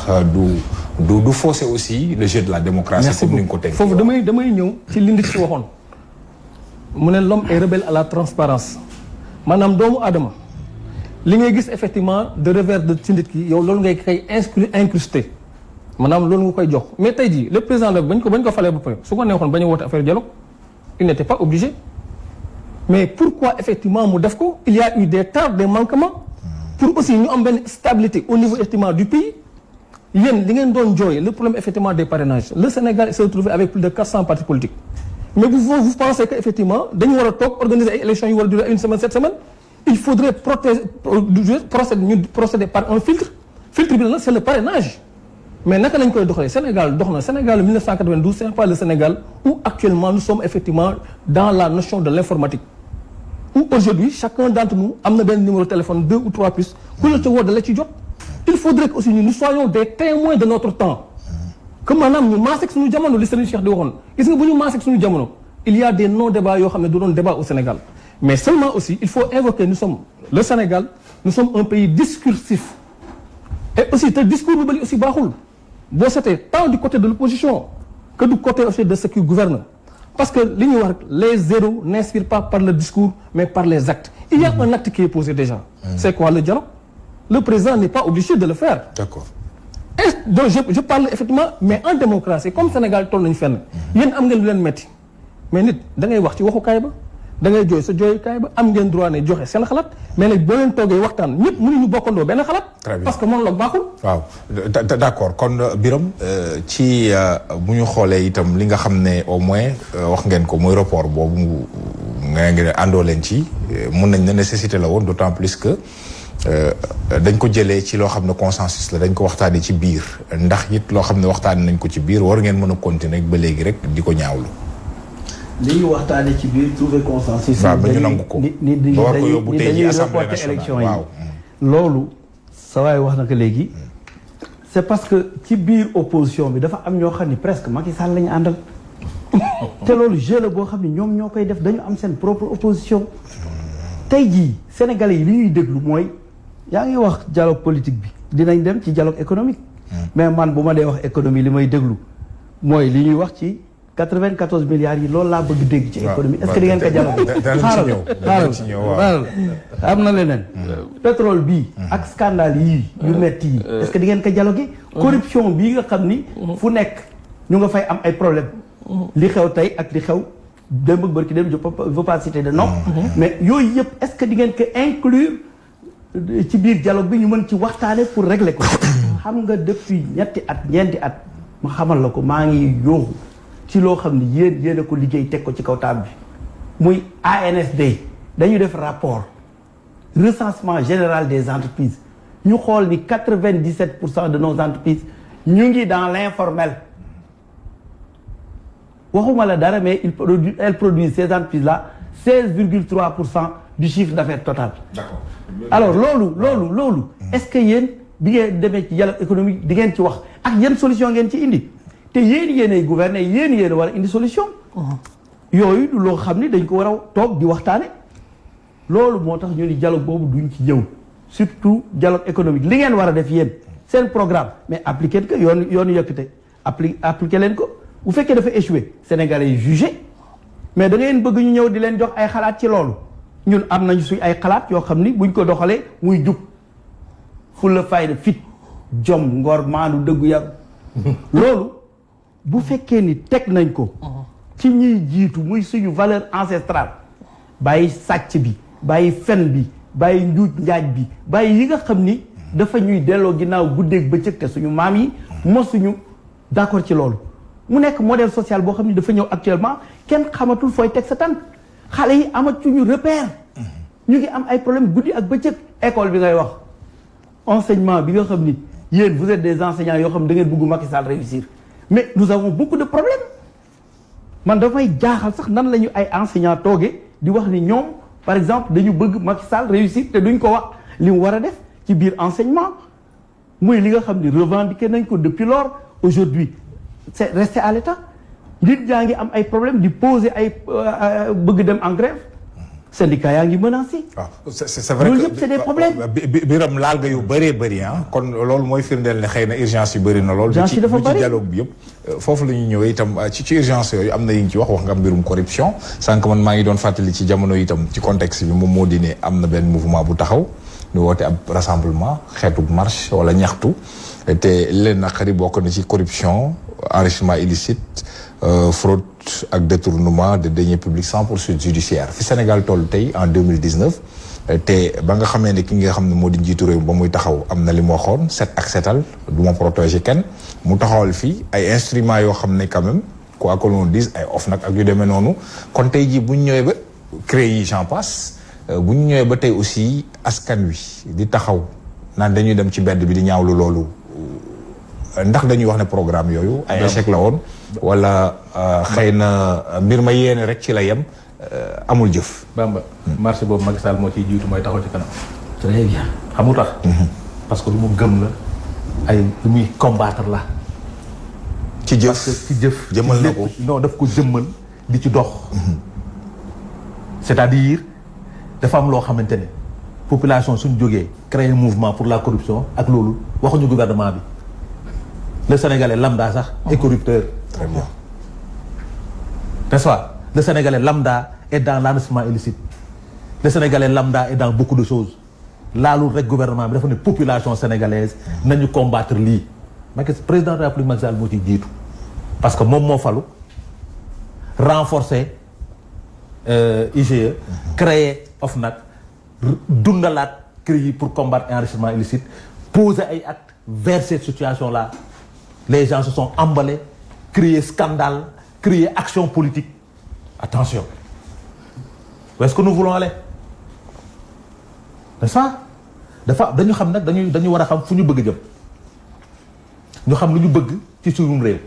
du fausser aussi le jeu de la démocratie comme ni nga ko teg foofu damay ñëw ci li nit ci waxoon mu ne l'homme est rebelle à la transparence maanaam doomu aadama li ngay gis effectivement de revers de ci nit ki yow loolu ngay koy incrusté maanaam loolu nga koy jox mais tey jii le président nag bañ ko falee ba pare su ko neexoon bañ a woote affaire dialogue il n'était pas obligé mais pourquoi effectivement mu def ko il y a eu des tares des manquements pour aussi ñu am benn stabilité au niveau effectivement du pays yéen li ngeen doon jooy le problème effectivement des parrainages le Sénégal s'est retrouvé avec plus de 400 partis politiques mais vous pensez que effectivement dañu war a toog organiser ay élections yu war a durer une semaine 7 semaines il faudrait procéder par un filtre bi nag c'est le parrainage mais naka lañ koy doxalee Sénégal dox na Sénégal 1992 c'est pas le Sénégal où actuellement nous sommes effectivement dans la notion de l'informatique où aujourd'hui chacun d'entre nous am na benn numéro de téléphone 2 ou 3 plus ku la ca woo da la ci jot il faudrait que aussi nous soyons des témoins de notre temps que maanaam ñu maasek suñu jamono li Serigne Cheikh di waxoon gis nga bu ñu maasek suñu jamono il y a des non-débats yoo xam ne du doon débat au Sénégal mais seulement aussi il faut invoquer nous sommes le Sénégal nous sommes un pays discursif et aussi te discours bu bëri aussi baaxul boo seetee tant du côté de l'opposition que du côté aussi de ceux qui gouvernent parce que li ñuy wax les héros n'inspirent pas par le discours mais par les actes il y a un acte qui est posé déjà c'est quoi le dialogue le président n'est pas obligé de le faire d'accord et donc je parle effectivement mais en démocratie comme Sénégal toll nañu fenn yéen am ngeen lu leen metti mais nit da ngay wax ci waxukaay ba da ngay jooy sa jooyukaay ba am ngeen droit ne joxe seen xalaat mais nag boo leen toogee waxtaan ñëpp mënuñu bokkandoo benn xalaat. très bien parce que moom la baaxul. waaw d'accord kon Birame ci bu ñu xoolee itam li nga xam ne au moins wax ngeen ko muy rapport boobu nga ngi àndoo leen ci mun nañ ne nécessité la woon d'autant plus que. dañ ko jëlee ci loo xam ne consensus la dañ ko waxtaanee ci biir ndax it loo xam ne waxtaanee nañ ko ci biir war ngeen mën a continuer ba léegi rek di ko ñaawlu. li ñu waxtaanee ci biir trouver consensus. waaw ba ñu nangu ko ba war ko yóbbu tey ji assemblée nationale waaw. loolu sa waay wax na ko léegi c'est parce que ci biir opposition bi dafa am ñoo xam ni presque Macky Sall la ñu àndal te loolu jeu la boo xam ne ñoom ñoo koy def dañu am seen propre opposition. tey jii sénégalais yi li ñuy déglu mooy yaa ngi wax dialogue politique bi dinañ dem ci dialogue économique. mais man bu ma dee wax économie li may déglu mooy li ñuy wax ci 94 milliards yi loolu laa bëgg dégg ci économie est-ce que di ngeen ko dialogue xaaral am na leneen pétrole bii ak scandale yii yu metti yi est-ce que di ngeen ko dialogue corruption bii nga xam ni fu nekk ñu nga fay am ay problème li xew tey ak li xew démb ak bërki dem je veux pas citer de nom mais yooyu yëpp est-ce que di ngeen ko inclure ci biir dialogue bi ñu mën ci waxtaane pour régler ko xam nga depuis ñeenti at ma xamal la ko maa ngi yooxu ci loo xam ne yéen a ko liggéey teg ko ci kaw table bi muy ANSD dañu def rapport recensement général des entreprises ñu xool ni 97% de nos entreprises ñu ngi dans l'informel waxuma la dara mais elles produisent ces entreprises là 16,3% du chiffre d'affaires total. D'accord. Alors loolu est-ce que yéen bi ngeen demee ci dialogue économique di ngeen ci wax ak yan solution ngeen ci indi te yéenay gouverner yéen war a indi solution. yooyu du loo xam ni dañ ko war a toog di waxtaane loolu moo tax ñu ni dialogue boobu duñ ci ñëw surtout dialogue économique li ngeen war a def yéen seen programme mais appliqué ko yoonu yokkute appliqué leen ko bu fekkee dafa échoué sénégalais yi jugé mais da ngeen bëgg ñu ñëw di leen jox ay xalaat ci loolu ñun am nañu suñ ay xalaat yoo xam ni buñ ko doxalee muy jub fulla fayda fit jom ngor maanu dëggu yar loolu bu fekkee ni teg nañ ko ci ñuy jiitu muy suñu valeur ancestrale bàyyi sàcc bi bàyyi fen bi bàyyi njuuj njaaj bi bàyyi yi nga xam ni dafa ñuy delloo ginnaaw guddeeg bëccëg te suñu maam yi mosuñu d'accord ci loolu mu nekk modèle social boo xam ni dafa ñëw actuellement kenn xamatul fooy teg sa tànk xale yi amatuñu repère ñu ngi am ay problème guddi ak bëccëg école bi ngay wax enseignement bi nga xam ni yéen vous êtes des enseignants yoo xam da ngeen bëgg Macky Sall réussir mais nous avons beaucoup de problèmes man dafay jaaxal sax nan la ñu ay enseignants toogee di wax ni ñoom par exemple dañu bëgg Macky Sall réussir te duñ ko wax li mu war a def ci biir enseignement muy li nga xam ni revendiqué nañ ko depuis lors aujourd'hui c'est resté à l'état nit yaa ngi am ay problèmes di poser ay bëgg dem en grève syndicat yaa ngi menacé. waaw c'est vrai que loolu yëpp c'est des problèmes. biram laal nga yu bëree bëri kon loolu mooy firndeel ne xëy na urgence yu bëri na lool. urgence yi dafa bëri ci dialogue bi yëpp. foofu la ñuy ñëwee itam ci urgence yooyu am na yi ñu ci wax nga mbirum corruption sànq man maa ngi doon fàttali ci jamono itam ci contexte bi moom moo di ne am na benn mouvement bu taxaw ñu woote ab rassemblement xeetu marche wala ñaxtu te leen naqari bokk na ci corruption enrichissement illicite fraude ak détournement de deniers publics sans poursuite judiciaire fi Sénégal toll tey en 2019 te ba nga xamee ne ki nga xam ne moo di njiitu réew ba muy taxaw am na li mu waxoon set ak setal du ma protéger kenn mu taxawal fii ay instruments yoo xam ne quand même quoi que l'on dise ay OFNAC ak yu demee noonu kon tey jii bu ñu ñëwee ba créé yi j'en passe bu ñu ñëwee ba tey aussi askan wi di taxaw naan dañuy dem ci mbedd bi di ñaawlu loolu ndax dañuy wax ne programme yooyu ay échec la woon wala xëy na mbir ma yéene rek ci la yem amul jëf. Bamba marché boobu Macky Sall moo ciy jiitu mooy taxaw ci kanam. très bien. xamu tax. parce que lu mu gëm la ay lu muy combattre la. ci jëf parce que ci jëf. jëmmal na ko non daf ko jëmmal di ci dox. c'est-à-dire dafa am loo xamante ne population suñ jógee créer un mouvement pour la corruption ak loolu waxuñu gouvernement bi le Sénégalais lambda sax est corrupteur. très bien. n'est-ce pas le Sénégalais lambda est dans l'enrichissement illicite le Sénégalais lambda est dans beaucoup de choses laalul rek gouvernement bi dafa ne population sénégalaise nañu combattre lii Macky président de la République Macky Sall moo ciy jiitu parce que moom moo falu renforcer IGE créer OFNAC dundalaat CREI pour combattre enrichissement illicite poser ay actes vers cette situation là les gens se sont emballés créer scandale créer action politique attention où est-ce que nous voulons aller n'est-ce pas dafa dañu xam nag dañu war a xam fu ñu bëgg jëm ñu xam lu ñu bëgg ci suñu réew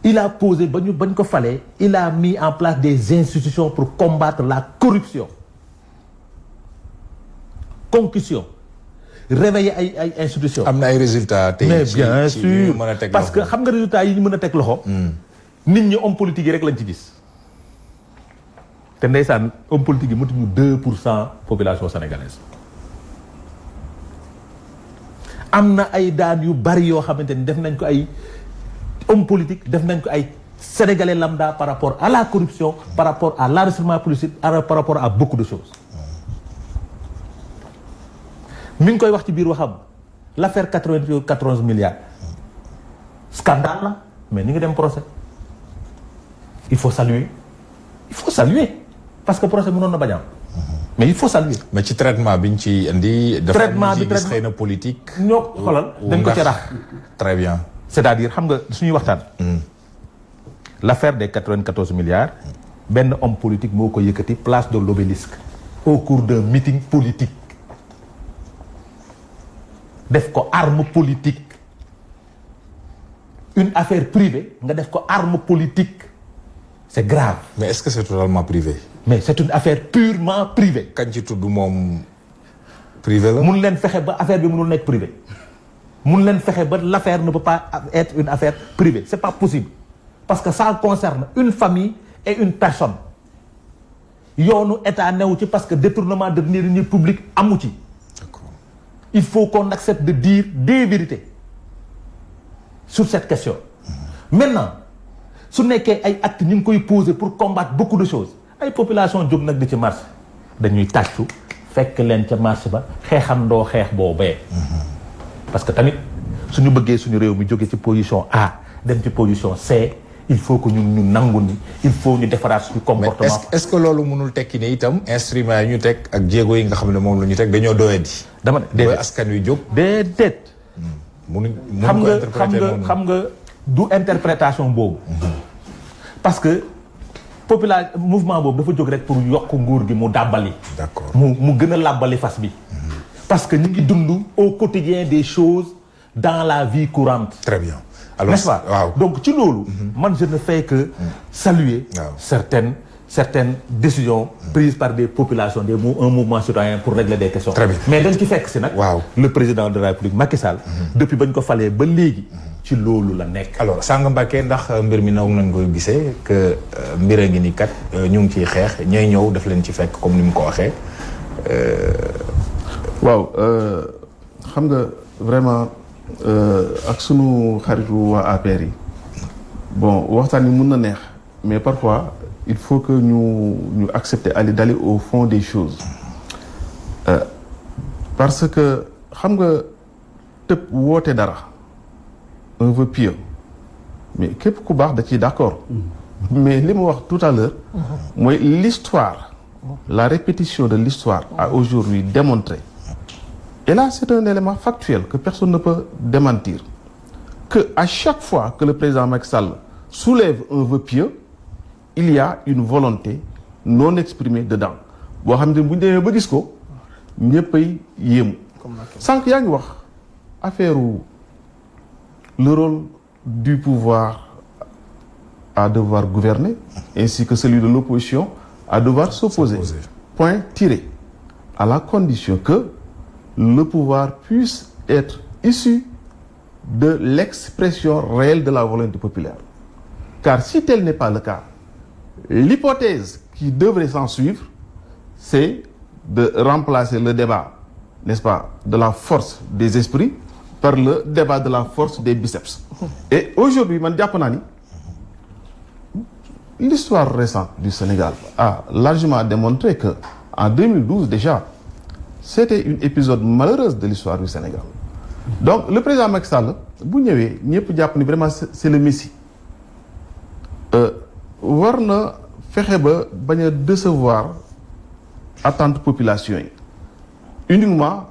il a posé bañ ko falee il a mis en place des institutions pour combattre la corruption concussion réveiller ay institutions. am na ay résultats tey mais bien sûr parce que loxo. xam nga résultats yi ñu mën a teg loxo. nit ñi homme politique yi rek lañ ci gis. te ndeysaan homme politique yi motuñu 2% population sénégalaise. am na ay daan yu bari yoo xamante ni def nañ ko ay homme politique def nañ ko ay sénégalais lambda par rapport à la corruption par rapport à l'enrichissement politique par rapport à beaucoup de choses. mi ngi koy wax ci biir waxam l'affaire 94 milliards scandale la mais ni ngi dem procès il faut saluer parce que procès mënoon na bañ a am mais il faut saluer. mais ci traitement bi ñu ci indi. traitement bi dafa xëy na politique. ñoo xoolal dañ ko ci rax. très bien. c'est-à-dire xam nga suñuy waxtaan. l'affaire des 94 milliards. benn homme politique moo ko yëkkati place de l'Obélisque au cours d'un meeting politique. def ko arme politique une affaire privée nga def ko arme politique c'est grave. mais est-ce que c'est totalement privé. mais c'est une affaire purement privée. kañ ci tudd moom privé la. mun leen fexe ba affaire bi mënul nekk privé mun leen fexe ba l'affaire ne peut pas être une affaire privée c'est pas possible parce que ça concerne une famille et une personne yoonu état newu ci parce que détournement de deniers publics amu ci. il faut qu'on accepte de dire des vérités sur cette question. maintenant su nekkee ay actes ñu ngi koy poser pour combattre beaucoup de choses ay population jóg nag di ci marche dañuy tàccu fekk leen ca marche ba xeexandoo xeex boobee. parce que tamit suñu bëggee suñu réew mi jóge ci position A dem ci position C il faut que ñu nangu ni il faut ñu defaraat suñu comportement. mais est-ce que loolu mënul tekki ne itam instruments yi ñu teg ak jéego yi nga xam ne moom la ñu teg dañoo doyadi. dama ne déedéet askan wi jóg. déedéet. xam nga du interprétation boobu. parce que population mouvement boobu dafa jóg rek pour yokk nguur gi mu dàbbali. d'accord mu gën a làbbali fas bi. parce que ñu ngi dund au quotidien des choses dans la vie courante. très bien. alors n'est-ce pas waaw. donc ci loolu. man je ne fais que saluer. certaines décisions prises par des populations un mouvement citoyen pour régler des questions. Très bien. mais dañ ci fekk si nag. waaw le président de la République Macky Sall. depuis bañ ko falee ba léegi. ci loolu la nekk. alors Sanga Mbacké ndax mbir mi naw nañ koy gisee que mbir a ngi ni kat ñu ngi ciy xeex ñooy ñëw daf leen ci fekk comme ni mu ko waxee. waaw xam nga vraiment ak sunu xaritu waa APR yi bon waxtaan yi mun na neex mais parfois il faut que ñu accepter d'aller au fond des choses parce que xam nga tëb woote dara un vœu pieux mais képp ku baax da ciy d'accord mais li ma wax tout à l'heure mooy l'histoire la répétition de l'histoire a aujourd'hui démontré. Et là, c'est un élément factuel que personne ne peut démentir. Que à chaque fois que le président Macky Sall soulève un vœu pieux, il y a une volonté non exprimée dedans. boo xam ne bu ñu demee ba gis ko ñëppay yéemu. sànq yaa ngi wax affaire le rôle du pouvoir à devoir gouverner ainsi que celui de l'opposition à devoir s'opposer. Point tiré. À la condition que le pouvoir puisse être issu de l'expression réelle de la volonté populaire. Car si tel n'est pas le cas, l'hypothèse qui devrait s'en suivre, c'est de remplacer le débat, n'est-ce pas, de la force des esprits par le débat de la force des biceps. Et aujourd'hui, man jàpp naa ni l'histoire récente du Sénégal a largement démontré que en 2012 déjà, c'était un épisode malheureux de l'histoire du Sénégal. Donc le président Macky Sall bu ñëwee ñëpp jàpp ni vraiment c'est le Messie. War na fexe ba bañ a décevoir attente population yi uniquement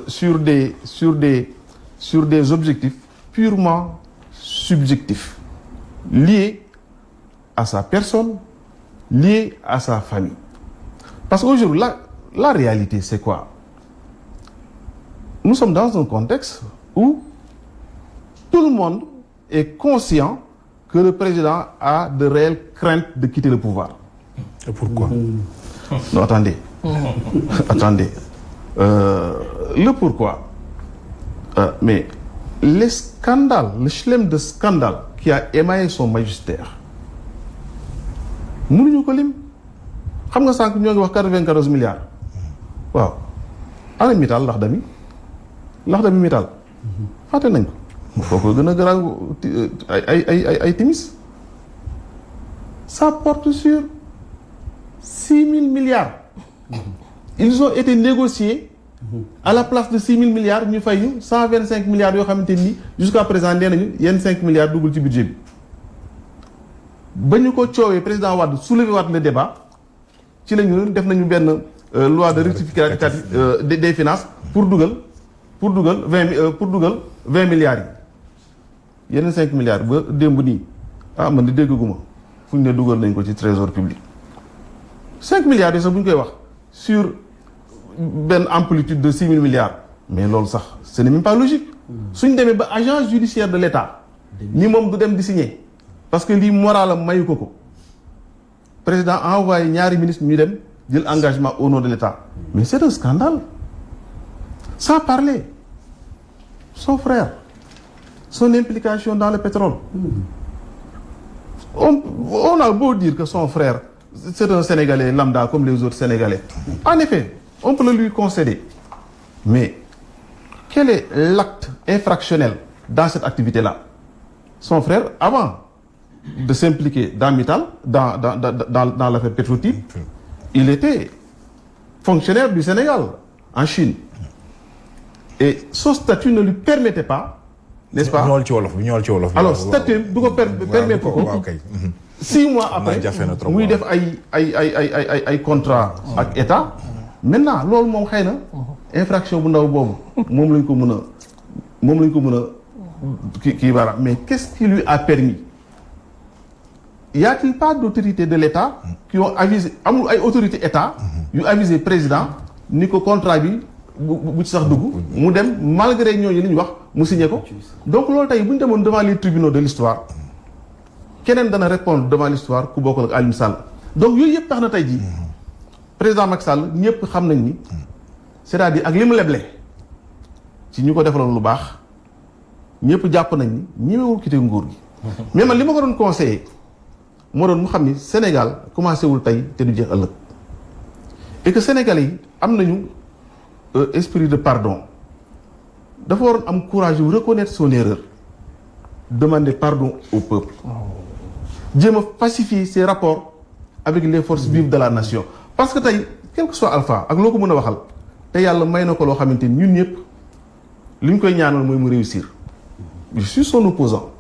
sur des objectifs purement subjectifs liés à sa personne, liés à sa famille. Parce qu'aujourd'hui la réalité, c'est quoi? Nous sommes dans un contexte où tout le monde est conscient que le président a de réelles craintes de quitter le pouvoir. Et pourquoi? Non, attendez. Attendez. Le pourquoi. Mais les scandales, le chelem de scandale qui a émaillé son magistère, mënuñu ko lim. Xam nga sànq ñoo ngi wax 94 milliards. waaw ana Mittal Laxdami Mittal. fàtte nañ ko. foo gën a garaaw ay timis. Ça porte sur 6 000 milliards. Ils ont été négociés à la place de 6 000 milliards ñu fay ñu 125 milliards yoo xamante ni jusqu'à présent nee nañu yenn 5 milliards duggul ci budget bi. ba ñu ko coowee président Wade soulevé waat le débat ci la ñu def nañu benn loi de rectificative des finances pour dugal 20 milliards yi yeneen 5 milliards ba démb nii man di déggaguma fu ñu ne dugal nañ ko ci trésor public 5 milliards yi sax bu ñu koy wax sur benn amplitude de 6 000 milliards mais loolu sax ce n'est même pas logique suñ demee ba agence judiciaire de l'État ni moom du dem di signer parce que lii moralam mayu ko président envoyé ñaari ministre ñu dem jël engagement au nom de l'État mais c'est un scandale. Sans parler son frère, son implication dans le pétrole. On a beau dire que son frère c'est un Sénégalais lambda comme les autres Sénégalais. En effet, on peut le lui concéder. Mais quel est l'acte infractionnel dans cette activité-là? Son frère, avant de s'impliquer dans Mittal, dans l'affaire Petro-Tim, il était fonctionnaire du Sénégal en Chine. Et son statut ne lui permettait pas, n'est-ce pas? Alors, statut du ko permettre ko 6 mois après muy def ay contrat ak état. Maintenant loolu moom xëy na infraction bu ndaw boobu moom lañ ko mën a kii bara. Mais qu'est-ce qui lui a permis? Y a-t-il pas d'autorité de l'État qui ont avisé, amul ay autorité état yu avisé président ni ko contrat bi bu ci sax dugg mu dem malgré ñooñu li ñu wax mu signé ko. Donc loolu tey bu ñu demoon devant les tribunaux de l'histoire keneen dana répondre devant l'histoire ku bokkul ak Aliou Sall. Donc yooyu yëpp tax na tey jii président Macky Sall ñëpp xam nañ ni c'est-à-dire ak li mu leble ci ñu ko defaloon lu baax ñëpp jàpp nañ ni ñëwewul quitter nguur gi. mais man li ma ko doon conseillé moo doon mu xam ni Sénégal commencé wul tey te du jeex ëllëg et que Sénégalais yi am nañu esprit de pardon dafa waroon am courage yu reconnaître son erreur demander pardon au peuple jéem a pacifier ses rapports avec les forces vives de la nation. Parce que tey quel que soit Alpha ak loo ko mën a waxal te yàlla may na ko loo xamante ni ñun ñëpp li ñu koy ñaanal mooy mu réussir. Je suis son opposant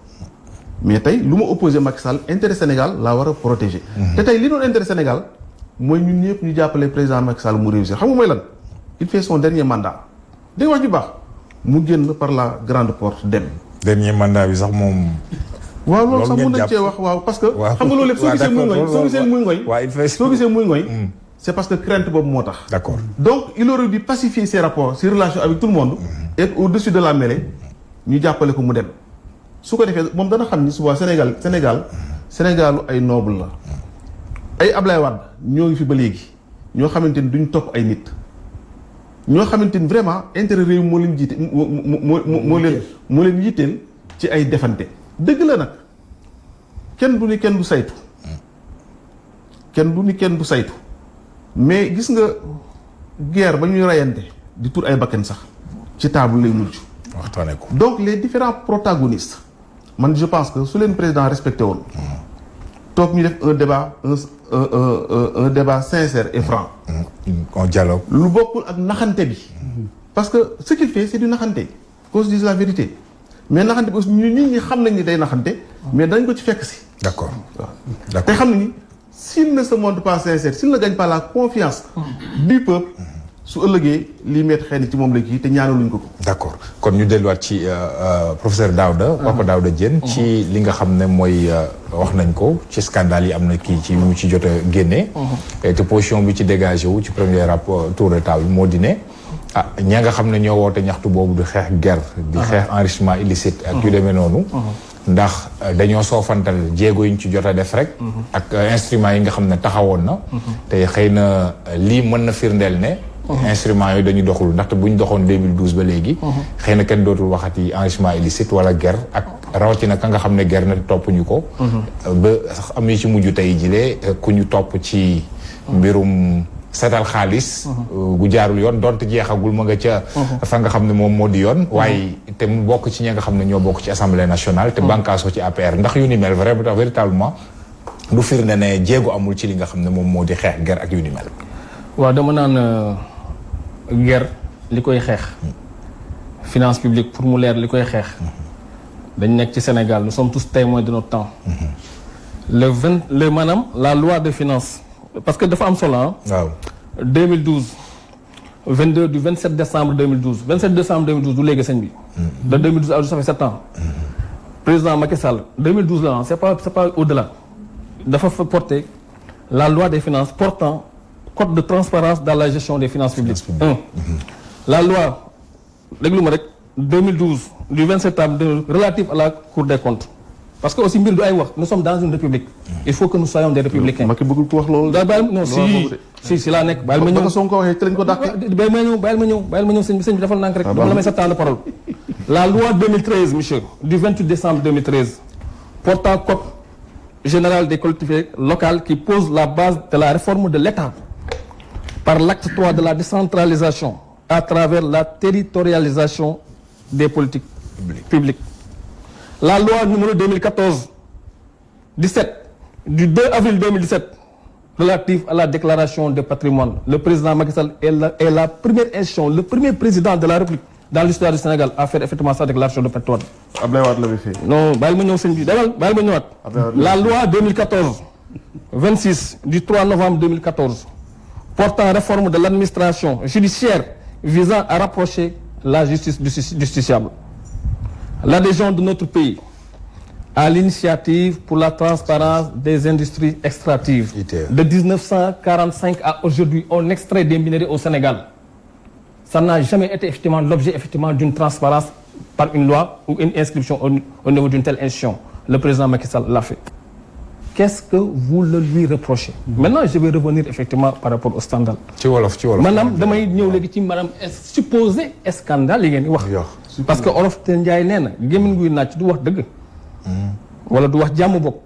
mais tey lu ma opposé Macky Sall intérêt Sénégal laa war a protéger. te tey li doon intérêt Sénégal mooy ñun ñëpp ñu jàppale président Macky Sall mu réussir xam nga mooy lan. Il fait son dernier mandat dégg wax ju baax mu génn par la grande porte dem. dernier mandat bi sax moom. waaw loolu sax mën nañ cee wax waaw parce que. xam nga loolu lépp soo gisee muy ngoy c'est parce que crainte boobu moo tax. D'accord. Donc il aurait dû pacifier ses rapports ses relations avec tout le monde. être au-dessus de la mêlée ñu jàppale ko mu dem. su ko defee moom dana xam ni suba Sénégalu ay noble la. ay Ablaye Wade ñoo ngi fi ba léegi ñoo xamante ni duñ topp ay nit. ñoo xamante ni vraiment intérêt réew moo leen jiite moo leen yitteel ci ay defante dëgg la nag kenn du ni kenn du saytu mais gis nga guerre ba ñuy reyante di tur ay bakkan sax ci table lay mujj. waxtaanee ko. Donc les différents protagonistes man je pense que su leen président respecté woon toog ñu def un débat sincère et franc. un dialogue. lu bokkul ak naxante bi. parce que ce qu'il fait c'est du naxante. qu'on se dise la vérité mais naxante bi aussi nit ñi xam nañ ni day naxante. mais dañ ko ci fekk si. D'accord. waaw te xam nañ ni s'il ne se montre pas sincère s'il ne gagne pas la confiance du peuple su ëllëgee lii met xëy na ci moom la kii te ñaanaluñ ko ko. D'accord kon ñu delluwaat ci professeur Daouda. Papa Daouda Diène. ci li nga xam ne mooy wax nañ ko ci scandale yi am na kii ci mu ci jot a génne. te position bi ci dégagé wu ci premier rapport tour de table moo di ne ña nga xam ne ñoo woote ñaxtu boobu di xeex guerre. di xeex enrichissement illicite ak yu demee noonu. ndax dañoo soofantal jéego yi ñu ci jot a def rek. ak instruments yi nga xam ne taxawoon na. te xëy na lii mën na firndeel ne. instruments yooyu dañu doxul ndaxte bu ñu doxoon 2012 ba léegi. xëy na kenn dootul waxati enrichissement illicite wala guerre ak rawatina ka nga xam ne guerre na topp ñu ko. ba sax am yi ci mujj tey jilee ku ñu topp ci mbirum. seetal xaalis gu jaarul yoon donte jeexagul ma nga ca fa nga xam ne moom moo di yoon waaye te mu bokk ci ñi nga xam ne ñoo bokk ci assemblée nationale te bànkaasoo ci APR ndax yu ni mel véritablement du firnde ne jéego amul ci li nga xam ne moom moo di xeex guerre ak yu ni mel. waaw dama naan guerre li koy xeex finance publique pour mu leer li koy xeex dañ nekk ci Sénégal nous sommes tous témoins de notre temps le maanaam la loi de finances parce que dafa am solo waaw 2012 22 du 27 décembre 2012 27 décembre 2012 du léegi sëñ bi. de 2012 à ça fait 7 ans. président Macky Sall 2012 là c'est pas au-delà dafa fa porter la loi des finances portant code de transparence dans la gestion des finances publiques. La loi déglu ma rek 2012 du 27 septembre relative à la Cour des comptes. parce que aussi mbir du ay wax nous sommes dans une république. il faut que nous soyons des républicains. Macky bëggul ko wax loolu. daa bàyyi non si laa nekk. bàyyi ma ñëw Sonko ko waxee ci lañ ko dàqee. bàyyi ma ñëw sëñ bi defal nànk rek. dama la may sa temps de parole. la loi 2013 monsieur du 28 décembre 2013 portant code général des collectivités locales qui pose la base de la réforme de l'État par l'acte 3 de la décentralisation à travers la territorialisation des politiques publiques. La loi numéro 2014-17 du 2 avril 2017 relative à la déclaration de patrimoine. Le président Macky Sall est la première institution, le premier président de la République dans l'histoire du Sénégal à faire effectivement sa déclaration de patrimoine. Abdoulaye Wade l'avait fait. Non, bàyyi ma ñëw sëñ bi bàyyi ma ñëwaat. La loi 2014-26 du 3 novembre 2014 portant réforme de l'administration judiciaire visant à rapprocher la justice du justiciable. L'adhésion de notre pays à l'initiative pour la transparence des industries extractives de 1945 à aujourd'hui, on extrait des minerais au Sénégal. Ça n'a jamais été effectivement l'objet effectivement d'une transparence par une loi ou une inscription au niveau d'une telle institution. Le président Macky Sall l'a fait. Qu'est-ce que vous le lui reprochez? Maintenant, je vais revenir effectivement par rapport au scandale. ci wolof. Maanaam damay ñëw léegi ci maanaam supposé scandale yi ngeen di wax. parce que olof te Njaay nee na gémmiñ guy naaj du wax dëgg. wala du wax jàmm bokk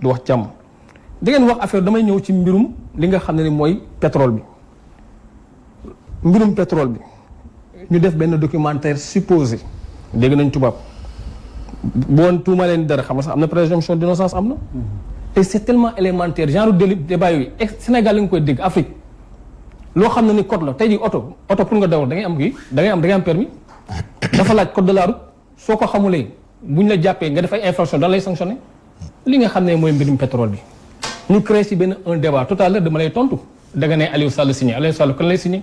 du wax jàmm. da ngeen wax affaire damay ñëw ci mbirum li nga xam ne ni mooy pétrole bi. mbirum pétrole bi ñu def benn documentaire supposé dégg nañ tubaab boon tuuma leen dara xam nga sax am na présomption d'innocence am na. et c'est tellement élémentaire genre débat yooyu Sénégal la nga koy dégg Afrique loo xam ne ni code la tey jii oto pour nga dawal da ngay am kii da ngay am permis dafa laaj code de la route soo ko xamulee buñ la jàppee nga def ay infraction dan lay sanctionné li nga xam ne mooy mbirum pétrole bi ñu créé ci benn un débat tout à l'heure dama lay tontu da nga ne Aliou Sall signé Aliou Sall kan lay signé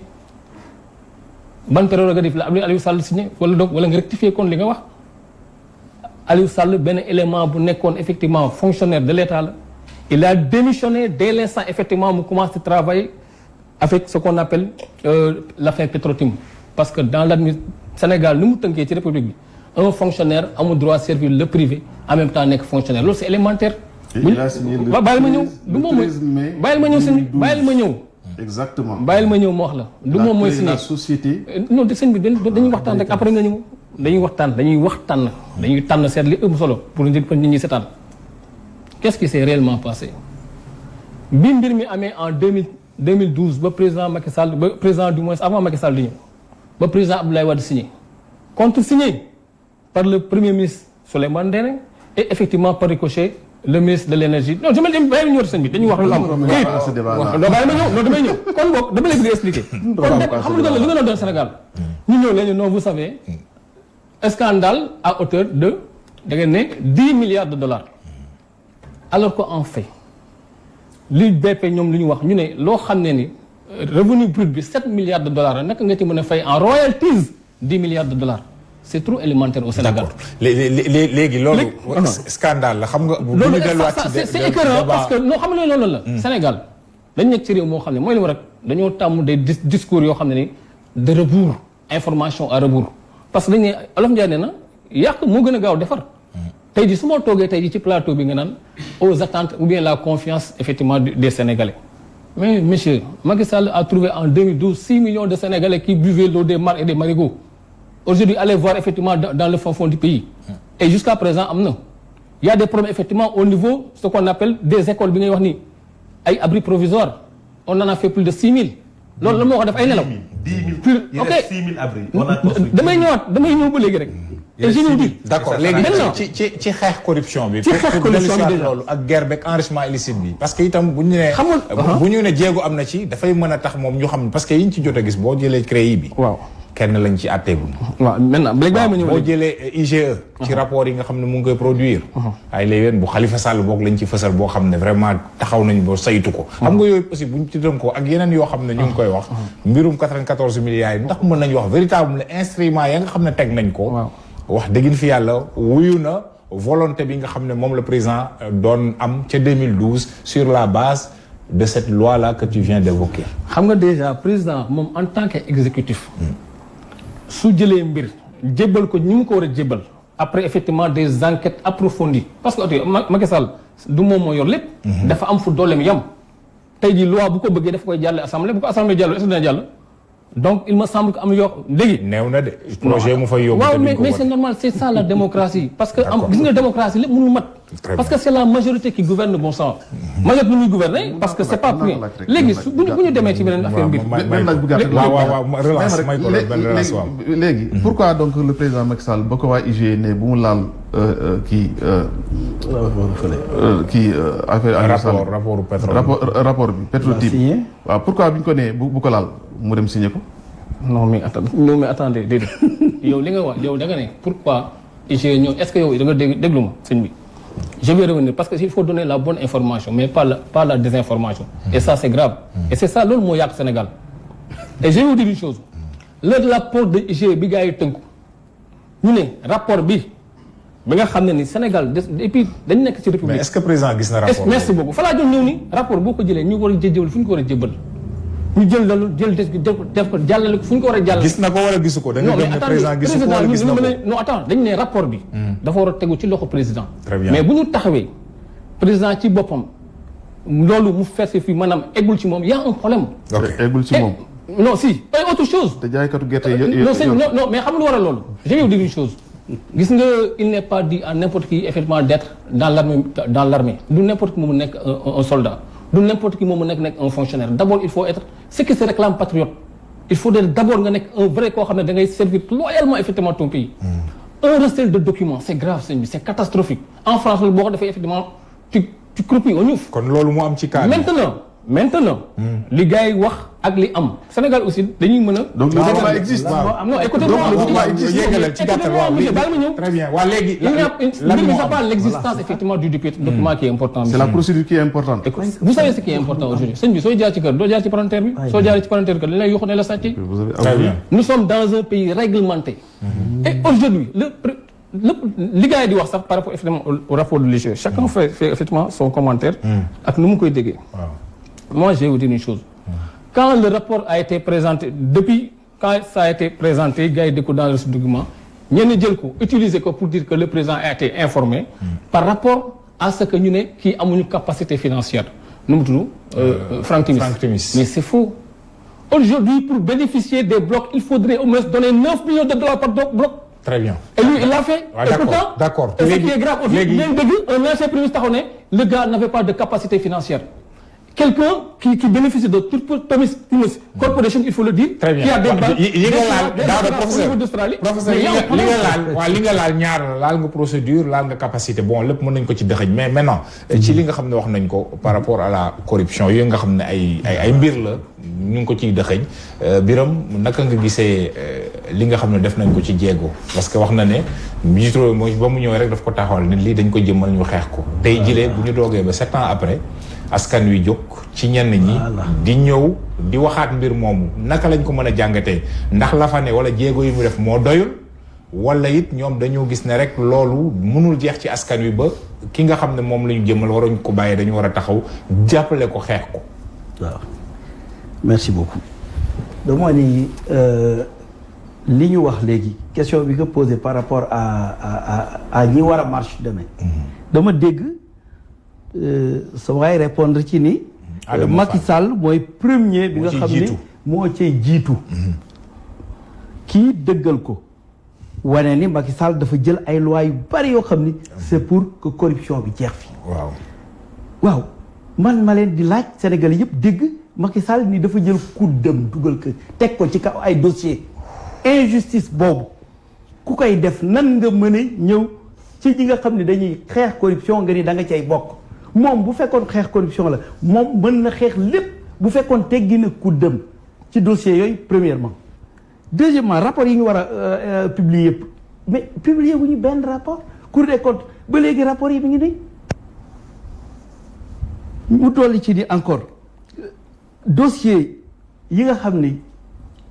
ban prérogative la Aliou Sall signé wala nga rectifier kon li nga wax Aliou Sall benn élément bu nekkoon effectivement fonctionnaire de l'État la il a démissionné dès l'instant effectivement mu commencé travailler avec ce qu'on appelle l'affaire Petrotim parce que dans l'administration Sénégal ni mu tënkee ci république bi un fonctionnaire amul droit servir le privé en même temps nekk fonctionnaire loolu c'est élémentaire. il a signé le bàyyil ma ñëw du moom mooy bàyyil ma ñëw sëñ bi bàyyil ma ñëw. exactement bàyyil ma ñëw ma wax la. du moom mooy signé la société. non de sëñ bi dañuy waxtaan rek après nga ñëw. dañuy waxtaan dañuy tànn seet li ëpp solo pour nit ñi seetaan qu'est-ce qui s'est réellement passé bi mbir mi amee en 2012 ba président Macky Sall ba président du moins avant Macky Sall di ñëw ba président Abdoulaye Wade signé contresigné par le premier ministre Souleymane Ndéné et effectivement par ricochet le ministre de l'énergie non bàyyi ma ñëw sëñ bi dañuy wax lu am non bàyyi ma ñëw non damay ñëw kon boog dama lay bëgg expliquer kon xam nga li nga doon Sénégal ñu ñëw leen non vous savez scandale à hauteur de da ngeen ne 10 milliards de dollars alors que en fait li BP ñoom li ñu wax ñu ne loo xam ne ni revenu brut bi 7 milliards de dollars la naka nga ci mën a fay en royalties 10 milliards de dollars c'est trop élémentaire au Sénégal. léegi loolu. scandale la xam nga. bu ñu delluwaat ci c'est écœurant parce que loo xam ne loolu la. Sénégal dañ nekk ci réew moo xam ne mooy li mu rek dañoo tàmm des discours yoo xam ne ni de rebours information à rebours parce que dañ ne Olof Ndiaye nee na yàq moo gën a gaaw defar tey jii su ma toogee tey jii ci plateau bi nga naan aux attentes ou bien la confiance effectivement des Sénégalais mais monsieur Macky Sall a trouvé en 2012 6 millions de Sénégalais qui buvaient l'eau des mares et des marigots. Aujourd'hui, allez voir effectivement dans le fond du pays. Et jusqu'à présent, il y a des problèmes effectivement au niveau, ce qu'on appelle des écoles, bi ngay wax ni ay abris provisoires. On en a fait plus de 6 000. loolu la moo ko def ay nelaw. 10 000 plus il ok reste 6 000 abris. on a construit damay ñëw ba léegi rek. et je vous dis. d'accord léegi ci xeex corruption bi. ci xeex corruption bi déjà loolu ak guerre beeg enrichissement illicite bi. parce que itam bu ñu nee. bu ñu ne jéego am na ci dafay mën a tax moom ñu xam parce que yiñ ci jot a gis boo jëlee CREI bi. waaw kenn lañ ci àtteegul. waaw maintenant léegi bàyyi ma ñëw boo jëlee IGE. ci rapport yi nga xam ne mu ngi koy produire. ay léegi bu Khalifa Sall boog lañ ci fësal boo xam ne vraiment taxaw nañ ba saytu ko. xam nga yooyu aussi buñ ci ko ak yeneen yoo xam ne ñu ngi koy wax. mbirum 94 milliards yi ndax mën nañu wax véritable instrument ya nga xam ne teg nañ ko. wax dëggin fi yàlla wuyu na volonté bi nga xam ne moom le président doon am ca 2012 sur la base de cette loi là que tu viens d'évoquer. xam nga déjà président moom en tant qu'exécutif. su jëlee mbir jébbal ko ñi mu ko war a jébbal après effectivement des enquêtes approfondies parce que Macky Sall du moom moo yor lépp. dafa am fu dooleem yam. tey jii loi bu ko bëggee dafa koy jàlle assemblée bu ko assemblée jàll est-ce que dina jàll. donc il me semble que am yoo léegi. néew na de projet mu fay yóbbu. waaw mais c'est normal c'est ça la démocratie. parce que am gis nga démocratie lépp mënul mat. parce que c'est la majorité qui gouverne bon sang. majorité nu muy gouverner parce que c'est pas pour léegi su bu ñu demee ci beneen affaire mbir. benn laaj bu gàtt waaw relance may ko benn relance waaw. léegi pourquoi donc le président Macky Sall ba ko waa IGE ne bu mu laal affaire rapport pétrole rapport bi Petro-Tim waaw pourquoi bi ñu ko nee bu ko laal mu dem signé ko. non mais attendez déedéet yow li nga wax yow da nga ne pourquoi IGE ñëw est-ce que yow da nga déglu ma sëñ bi. je vais revenir parce que il faut donner la bonne information mais pas la désinformation. Et ça c'est grave. Et c'est ça loolu moo yàq Sénégal. Et je vais vous dire une chose. le rapport de IGE bi gars yi tënku ñu ne rapport bi nga xam ne ni Sénégal et puis dañu nekk ci république. mais est-ce que président gis na rapport merci beaucoup fa laa doon ñëw ni rapport boo ko jëlee ñu war a jëjëwal fu ñu ko war a jëbbal. ñu jël loolu def ko jàllale ko fu ñu ko war a jàllale. gis na ko wala gisu ko. dañu dem ne président gisu ko wala gis na ko non attends dañu ne rapport bi. dafa war a tegu ci loxo président. très bien mais bu ñu taxawee président ci boppam loolu mu fees fi maanaam eggul ci moom y a un problème. eggul ci moom. non si pas autre chose. te jaaykatu gerte yi non mais xam nga lu war a loolu. je vais vous dire une chose. gis nga il n'est pas dit à n'importe qui effectivement d'être dans l'armée du n'importe qui moomu nekk un soldat. du n'importe qui moom nekk un fonctionnaire d'abord il faut être ce qui se réclame patriote il faut d'abord nga nekk un vrai koo xam ne da ngay servir loyalement effectivement ton pays. un recel de documents c'est grave c'est catastrophique en France loolu boo ko defee effectivement tu croupis au ñuuf. kon loolu moo am ci cas maintenant li gars yi wax ak li am Sénégal aussi dañuy mën a. donc le document existe. non écoutez-moi le document existe. yéegalal ci gàttal waaw très bien waaw léegi. lan moo am pas l'existence effectivement du document qui est important. c'est la procédure qui est importante. vous savez ce qui est important aujourd'hui sëñ bi sooy jaar ci kër doo jaar ci parenthèse bi. soo jaaree ci parenthèse kër dañ lay yoxu ne la sàcc. très bien nous sommes dans un pays réglementé. et aujourd'hui li gars yi di wax sax par rapport effectivement au rapport de l'IGE chacun fait effectivement son commentaire. ak nu mu koy déggee. moi je vais vous dire une chose. Quand le rapport a été présenté quand ça a été présenté gars yi di ko dans ce document ñenn jël ko utiliser ko pour dire que le président a été informé par rapport à ce que ñu ne kii amuñu capacité financière nu mu tudd Franck Timis mais c'est faux. Aujourd'hui pour bénéficier des blocs il faudrait au moins donner 9 millions de dollars par bloc. très bien. Et lui il l'a fait. et pourtant d'accord ce qui est grave aussi ngeen dégg un ancien premier ministre taxaw ne le gars n'avait pas de capacité financière. Quelqu'un qui bénéficie de toute Timis Corporation, il faut le dire. Très bien. Qui a des banques. Professeur li nga laal ñaar laal nga procédure laal nga capacité bon lépp mën nañ ko ci dëxëñ mais maintenant ci li nga xam ne wax nañ ko par rapport à la corruption yooyu nga xam ne ay mbir la ñu ngi ko ciy dëxëñ Biram naka nga gisee li nga xam ne def nañ ko ci jéego parce que wax na ne njiitu mooy ba mu ñëw rek daf ko taxawal ne lii dañ ko jëmmal ñu xeex ko tey jilee bu ñu doogee ba 7 ans après askan wi jóg ci ñenn ñi di ñëw di waxaat mbir moomu naka lañ ko mën a jàngatee ndax la fa ne wala jéego yi mu def moo doyul wala it ñoom dañoo gis ne rek loolu mënul jeex ci askan wi ba ki nga xam ne moom la ñu jëmal waruñ ko bàyyi dañu war a taxaw jàppale ko xeex ko. waaw merci beaucoup dama ni li ñu wax léegi question bi nga posé par rapport à ñi war a marche demain. dama dégg sa waay répondre ci ni. Macky Sall mooy premier bi nga xam ni moo cay jiitu. kii dëggal ko wane ni Macky Sall dafa jël ay lois yu bari yoo xam ni c'est pour que corruption bi jeex fi. waaw man ma leen di laaj Sénégal yëpp dégg Macky Sall ni dafa jël kuddam dugal ko teg ko ci kaw ay dossier injustice boobu ku koy def nan nga mën a ñëw ci ñi nga xam ne dañuy xeex corruption nga ni da nga cay bokk moom bu fekkoon xeex corruption la moom mën na xeex lépp bu fekkoon teggi na kuddam ci dossier yooyu premièrement. deuxièmement rapport yi ñu war a publier mais publier wu ñu benn rapport Cour des comptes ba léegi rapport yi mi ngi nii mu dolli ci di encore dossier yi nga xam ni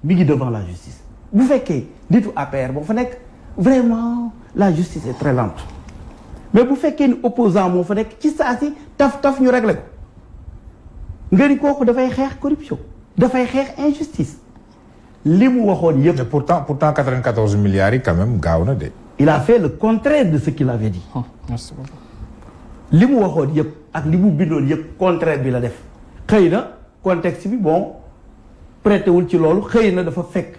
mi ngi devant la justice bu fekkee nitu APR boo fa nekk vraiment la justice est très lente mais bu fekkee ni opposant moo fa nekk ci saa si taf ñu réglé ko nga ni kooku dafay xeex corruption dafay xeex injustice li mu waxoon yëpp. pourtant 94 milliards yi quand même gaaw na de. il a fait le contraire de ce qu'il avait dit. merci beaucoup. li mu waxoon yëpp ak li mu bindoon yëpp contraire bi la def xëy na contexte bi bon prêté wul ci loolu xëy na dafa fekk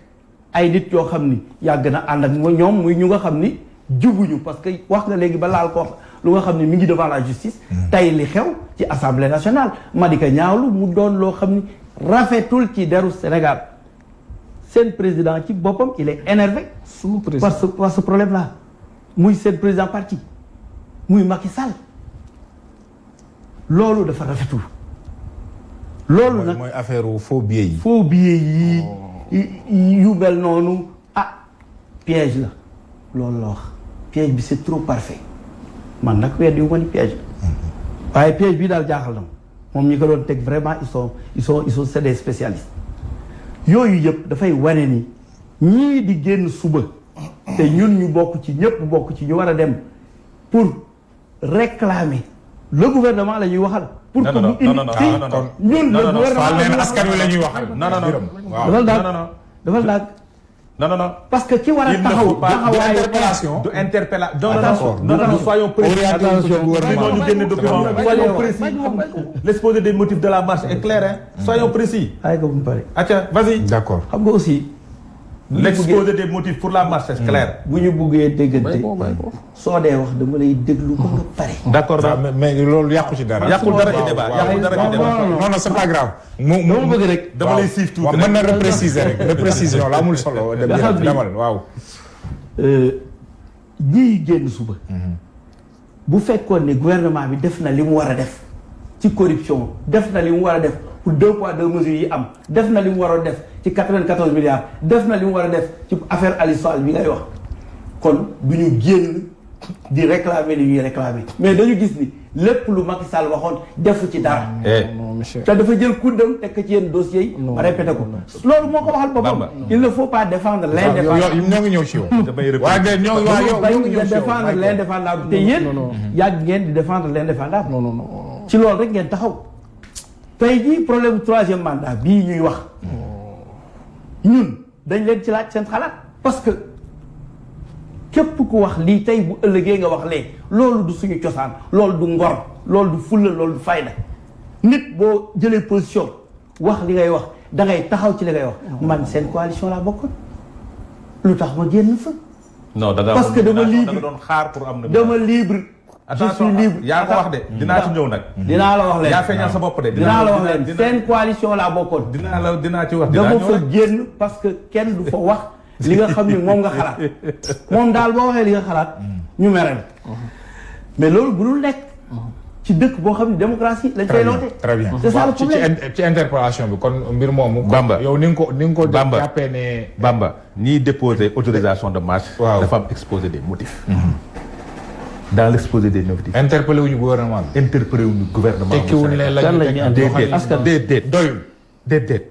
ay nit yoo xam ni yàgg na ànd ak ñoom muy ñu nga xam ni jubuñu parce que wax nga léegi ba laal ko lu nga xam ni mi ngi devant la justice. tey li xew ci assemblée nationale Madické ñaawlu mu doon loo xam ni rafetul ci deru Sénégal. seen président ci boppam il est énervé par ce problème là muy seen président parti muy Macky Sall loolu dafa rafetul loolu nag mooy affaire faux billets yi faux billets yi yu mel noonu piège la loolu la wax piège bi c'est trop parfait man nag weddi wu ma ni piège la waaye piège bi daal jaaxal na moom ñi ko doon teg vraiment ils sont c'est des spécialistes yooyu yëpp dafay wane ni ñii di génn suba te ñun ñu bokk ci ñëpp bokk ci ñu war a dem pour réclamer le gouvernement la ñuy waxal. pour que mu indi ñun le gouvernement askan wi la ñuy waxal. dafa daag non. parce que ki war a taxaw taxawaayu du interpellation. non soyons précis. ñu génne document soyons précis. l'exposé des motifs de la marche est clair hein. Soyons précis. ay ko bu mu pare. Atia vas-y. d'accord xam nga aussi. l'exposé des motifs pour la marche c'est clair. bu ñu buggee déggante soo dee wax dama lay déglu ba nga pare. d'accord mais loolu yàqu ci dara. yàqul dara ci débat yàqul dara ci débat. non c'est pas grave. mu bëgg rek. dama lay siif tuuti waaw mën na repréciser rek reprécision la amul solo. demal waaw. ñiy génn suba. bu fekkoon ne gouvernement bi def na li mu war a def ci corruption def na li mu war a def pour 2 poids 2 mesures yi am def na li mu war a def ci 94 milliards def na li mu war a def ci affaire Aliou Sall bi ngay wax kon du ñu génn di réclamer li ñuy réclamer mais dañu gis ni lépp lu Macky Sall waxoon defu ci dara. te dafa jël kuddam tekk ci yenn dossiers yi. ma répété ko loolu moo ko waxal boppam. il ne faut pas défendre l'indéfendable. ñoo ngi ñëw ci yow. waaye ñoo ngi ñëw ci yow défendre l'indéfendable te yéen yàgg ngeen di défendre l'indéfendable. non ci loolu rek ngeen taxaw. tey jii problème 3e mandat bii ñuy wax ñun dañ leen ci laaj seen xalaat parce que képp ku wax lii tey bu ëllëgee nga wax lee loolu du suñu cosaan loolu du ngor loolu du fulla loolu du fayda nit boo jëlee position wax li ngay wax da ngay taxaw ci li ngay wax man seen coalition laa bokkoon lu tax ma génn fa. non da nga parce que dama libre doon xaar pour am na. dama libre. je suis libre yaa ko wax de dinaa ci ñëw nag. dinaa la wax leen yaa feeñal sa bopp de. dinaa la wax leen seen coalition laa bokkoon. dinaa ci wax dama fa génn parce que kenn du fa wax li nga xam ni moom nga xalaat moom daal boo waxee li nga xalaat ñu mere la mais loolu bu dul nekk ci dëkk boo xam ne démocratie lañ koy noote. très bien c'est ça le problème ci interpellation bi kon mbir moomu. Bamba yow ni nga ko jàppee ne. Bamba ñiy déposer autorisation de marche. waaw dafa am exposé des motifs. dans l'exposé des motifs. interpellé wuñu gouvernement bi. interpellé wuñu gouvernement bi. tekkiwuñ leen la ñu teg askan déedéet doyul déedéet.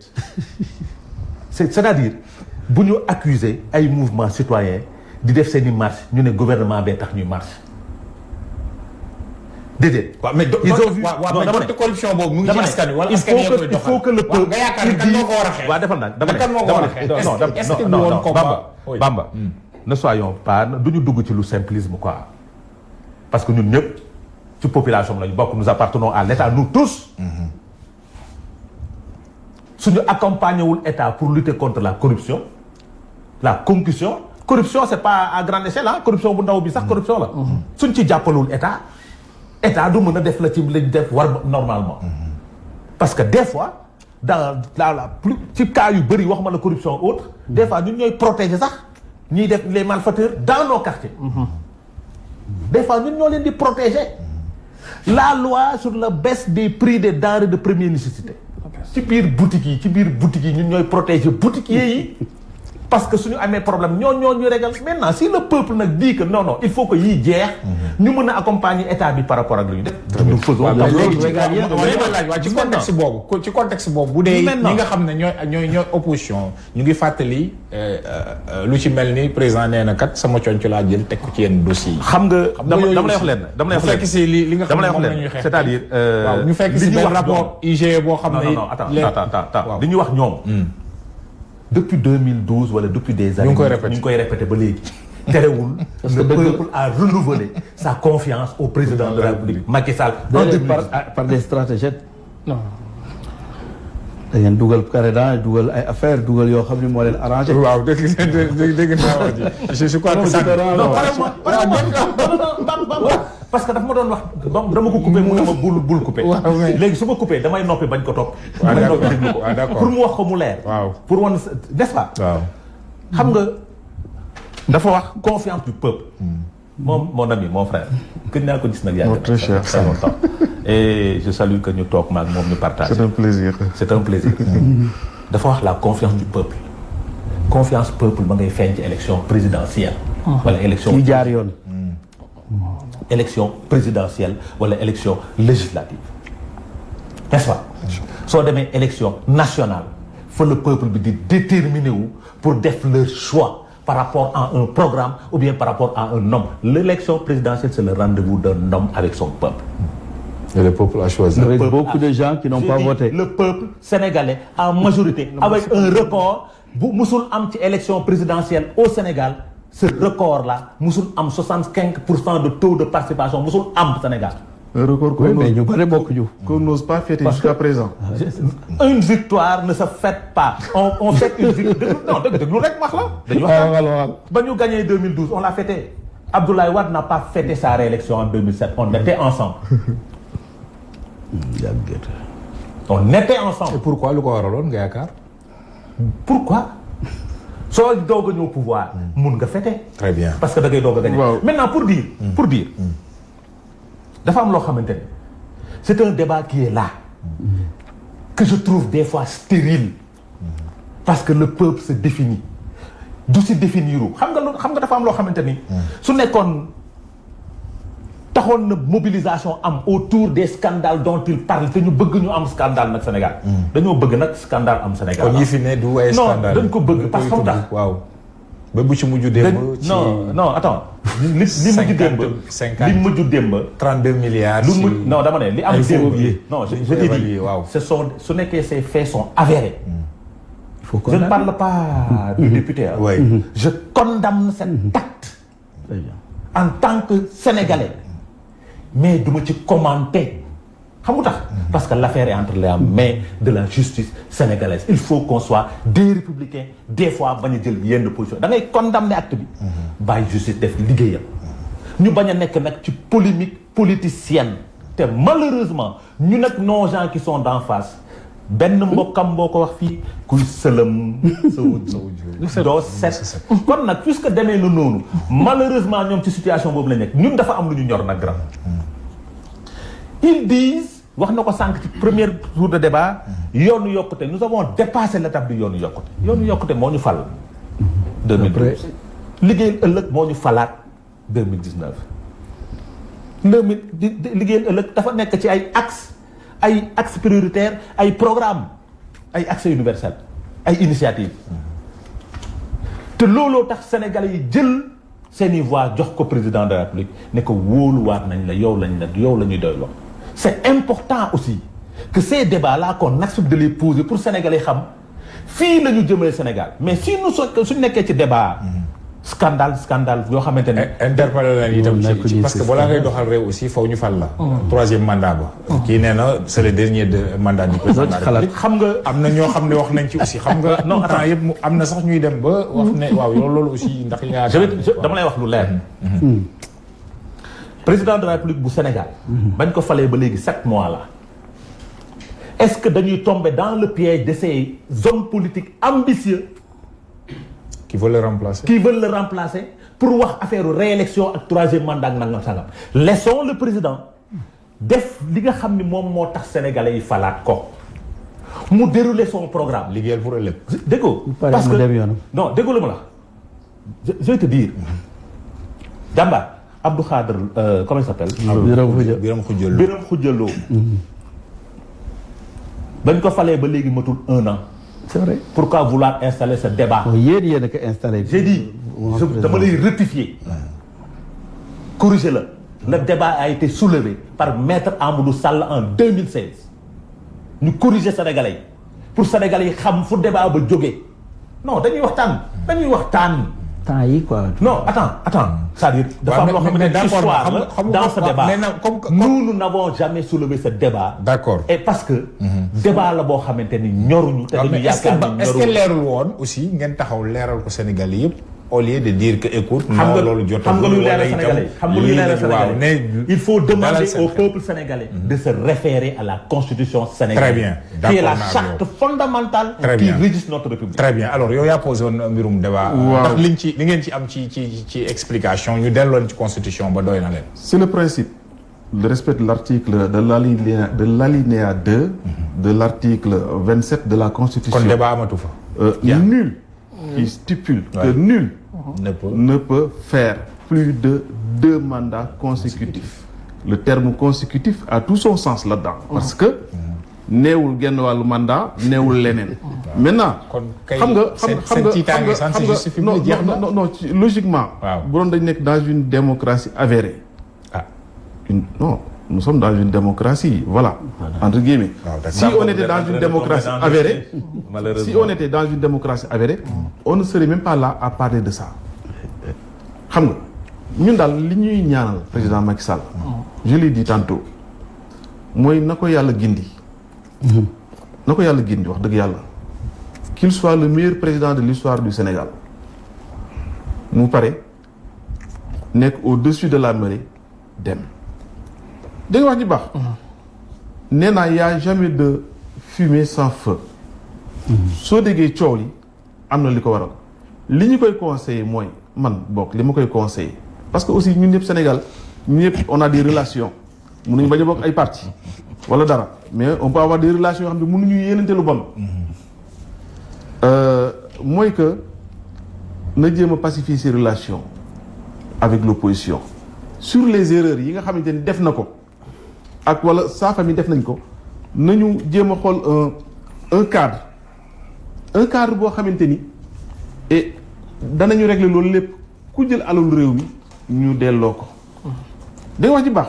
c'est-à-dire bu ñu accuser ay mouvement citoyen di def seeni marche ñu ne gouvernement bee tax ñuy marche déedéet. waaw mais ils ont vu waaw dama ne corruption boobu mu ngi ci askan wi wala il askan wi koy il faut que le peuple nga yaakaar ne kan moo ko war a xeex. waaw defal naa dama ne kan moo ko war a xeex. est-ce que non combat Bamba ne soyons pas du ñu dugg ci lu simplisme quoi parce que ñun ñëpp ci population lañu bokk nous appartenons à l'État nous tous suñu accompagner wul État pour lutter contre la corruption la concussion corruption c'est pas à grande échelle corruption bu ndaw bi sax corruption la suñ ci jàppalul État du mën a def la ci lañ def war normalement parce que des fois dans la plus ci cas yu bëri wax ma la corruption autre des fois ñun ñooy protéger sax ñuy def les malfaiteurs dans nos quartiers des fois ñun ñoo leen di protéger la loi sur la baisse des prix des denrées de première nécessité ci biir boutique yi ñun ñooy protéger boutiquiers yi parce que suñu amee problème ñoo ñu régal maintenant si le peuple nag dit que non il faut que yii jeex ñu mën a accompagner état bi par rapport ak lu ñu def nous faisons ci contexte boobu bu dee ñi nga xam ne ñooy opposition ñu ngi fàttali lu ci mel ni président nee na kat sama conc laa jël teg ko ci yenn dossiers yi xam nga dama lay wax leen dama lay wax leen fekk si li nga xam ne moom la ñuy xeex c'est-à-dire waaw ñu fekk si benn rapport IGE boo xam ne attends li ñu wax ñoom depuis 2012 wala depuis des années ñu ngi koy répété ba léegi terewul le peuple a renouvelé sa confiance au président de la République Macky Sall par des stratagèmes non da ngeen dugal carrément dugal ay affaire dugal yoo xam ne moo leen arrangé. waaw dégg naa wax ji je crois que ça parce que daf ma doon wax donc dama ko coupé mu ne ma bul coupé. léegi su ma coupé damay noppi bañ ko topp. waaw bañ noppi déglu ko d'accord pour mu wax ko mu leer. waaw pour wan n'est-ce pas. waaw xam nga dafa wax confiance du peuple. moom mon ami mon frère. gën naa ko gis nag yàgg très cher très longtemps. et je salue que ñu toog maag moom ñu partage. c'est un plaisir. c'est un plaisir. dafa wax la confiance du peuple. confiance peuple ba ngay feeñ ci élection présidentielle. wala élection ci jaar yoon. élection présidentielle wala élection législative. n'est-ce pas. soo demee élection nationale fa le peuple bi di déterminer wu pour def leur choix. par rapport à un programme ou bien par rapport à un homme. L'élection présidentielle, c'est le rendez-vous d'un homme avec son peuple. Et le peuple a choisi. Avec beaucoup de gens qui n'ont pas voté. Le peuple sénégalais, en majorité, avec un record, bu musul am ci élection présidentielle au Sénégal, ce record-là, musul am 65% de taux de participation, musul am Sénégal. Un record qu'on n'ose pas fêter jusqu'à présent. Une victoire ne se fête pas. On fête une victoire. Non, déglu rek wax la. dañu wax ba ñu gagné 2012 on l'a fêté. Abdoulaye Wade n'a pas fêté sa réélection en 2007. On était ensemble. On était ensemble. Et pourquoi lu ko waraloon nga yaakaar. Pourquoi soo doog a ñëw pouvoir. mun nga fêter. Très bien. parce que da ngay doog a gagné. Maintenant pour dire. dafa am loo xamante ne c'est un débat qui est là que je trouve des fois stérile parce que le peuple se définit du si définir xam nga dafa am loo xamante ni su nekkoon taxoon na mobilisation am autour des scandales dont il parle te ñu bëgg ñu am scandale nag Sénégal dañoo bëgg nag scandale am Sénégal kon ñi fi ne du ay scandale non dañ ko bëgg parce que tax waaw ba bu ci mujj démb. non attends. li mujj démb. 50 li mujj démb. 32 milliards. lu mujj non dama ne li am démb. non je te dis waaw. su nekkee ces faits sont avérés. il faut je ne parle pas du député. Oui. Je condamne cet acte. En tant que Sénégalais. mais du ma ci commenter. xam nga tax parce que l'affaire est entre les mains de la justice sénégalaise il faut qu'on soit des républicains des fois bañ a jël yenn position da ngay condamner acte bi bàyyi justice def liggéeyam ñu bañ a nekk nag ci polémique politicienne te malheureusement ñu nag nos gens qui sont d'en face benn mbokkam boo ko wax fii kuy sëlëm sa doo set kon nag puisque demee na noonu malheureusement ñoom ci situation boobu la nekk ñun dafa am lu ñu ñor nag grand ils disent wax na ko sànq ci premier tour de débat yoonu yokkute nous avons dépassé l'étape du yoonu yokkute moo ñu fal 2012 liggéeyal ëllëg moo ñu falaat 2019 liggéeyal ëllëg dafa nekk ci ay axe prioritaire ay programme ay accès universel ay initiative te looloo tax sénégalais yi jël seeni voix jox ko président de la République ne ko wóoluwaat nañ la yow la ñuy doyloo. c'est important aussi que ces débats là qu'on accepte de les poser pour sénégalais xam fii la ñu jëmale Sénégal mais si suñu nekkee ci débat. scandale yoo xamante ne. interpellé leen itam ci parce que balaa ngay doxal réew aussi faw ñu fal la. troisième mandat ba. kii nee na c'est le dernier mandat du président de la République. xam nga am na ñoo xam ne wax nañ ci aussi xam nga. non temps yëpp am na sax ñuy dem ba. wax ne waaw loolu aussi ndax yaa. dama lay wax lu leer. président de la République bu Sénégal. bañ ko falee ba léegi 7 mois la. est-ce que dañuy tomber dans le piège de ces hommes politiques ambitieux. qui veulent le remplacer. pour wax affaire réélection ak troisième mandat ak nangam sangam. laissons le président def li nga xam ni moom moo tax sénégalais yi falaat ko mu dérouler son programme. liggéeyal pour ëllëg. dégg nga parce que non déggu la ma la je vais te dire jàmbaar Abdou Khadre comment il s'appelle. Biram Khoudia Lo. bañ ko falee ba léegi matul 1 an. c'est vrai. Pourquoi vouloir installer ce débat? yéen a ko installé. J'ai dit, dama lay rectifier. Corriger le. Le débat a été soulevé par Maître Amadou Sall en 2016. Ñu corriger Sénégalais pour Sénégalais yi xam fu débat ba jógee. Non dañuy waxtaan. temps yi quoi. Non attends. c'est-à-dire dafa am loo xam ne histoire la dans ce débat. Nous n'avons jamais soulevé ce débat. D'accord. Et parce que. débat la boo xamante ni ñoruñu. te dañu yaakaar ni ñoruñu est-ce que leerul woon aussi ngeen taxaw leeral ko Sénégal yëpp au lieu de dire que écoute. non loolu jot xam nga luy leeral Sénégalais xam nga luy leeral Sénégalais il faut demander au peuple sénégalais de se référer à la constitution sénégalaise. Très bien qui est la charte fondamentale. qui régit notre république. Très bien alors yow yaa posé woon mbirum débat. ndax li ngeen ci am ci explication ñu delloon ci constitution ba doy na leen. C'est le principe. Le respect de l'article de l'alinéa 2 de l'article 27 de la Constitution. Kon débat amatu fa. Nul qui stipule que nul ne peut faire plus de 2 mandats consécutifs. Le terme consécutif a tout son sens là-dedans. Parce que neewul genn wàllu mandat neewul leneen. Maintenant xam nga non logiquement. bu doon dañ nekk dans une démocratie avérée. Non, nous sommes dans une démocratie, voilà, entre guillemets. Si on était dans une démocratie avérée, on ne serait même pas là à parler de ça. Xam nga ñun daal li ñuy ñaanal président Macky Sall. Je l'ai dit tantôt mooy na ko yàlla gindi. Na ko yàlla gindi wax dëgg yàlla. Qu'il soit le meilleur président de l'histoire du Sénégal. Mu pare nekk au-dessus de la mêlée dem. dégg nga wax ji baax. nee naa y a jamais de fumée sans feu. soo déggee coow li am na li ko waral. li ñu koy conseiller mooy man bokk li ma koy conseiller parce que aussi ñun ñëpp Sénégal ñun ñëpp on a des relations mënuñu bañ a bokk ay parti wala dara mais on peut avoir des relations yoo xam ne mënuñu yéenante lu bon. mooy que na jéem a pacifier ses relations avec l'opposition sur les erreurs yi nga xamante ni def na ko. ak wala sa famille def nañ ko nañu jéem a xool un cadre boo xamante ni et danañu régler loolu lépp ku jël alalu réew mi ñu delloo ko. da nga wax ci baax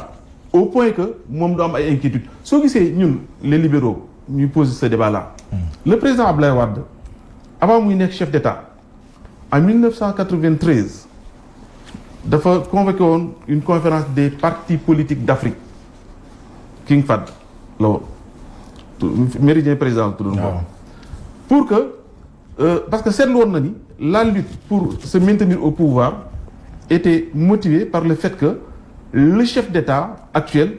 au point que moom du am ay inquiétudes soo gisee ñun les libéraux ñuy poser ce débat là. Le président Abdoulaye Wade avant muy nekk chef d'État en 1993 dafa convoqué woon une conférence des partis politiques d'Afrique. King Fahd la woon méridien président tuddoon ko pour que parce que seetlu woon na ni la lutte pour se maintenir au pouvoir était motivée par le fait que le chef d'État actuel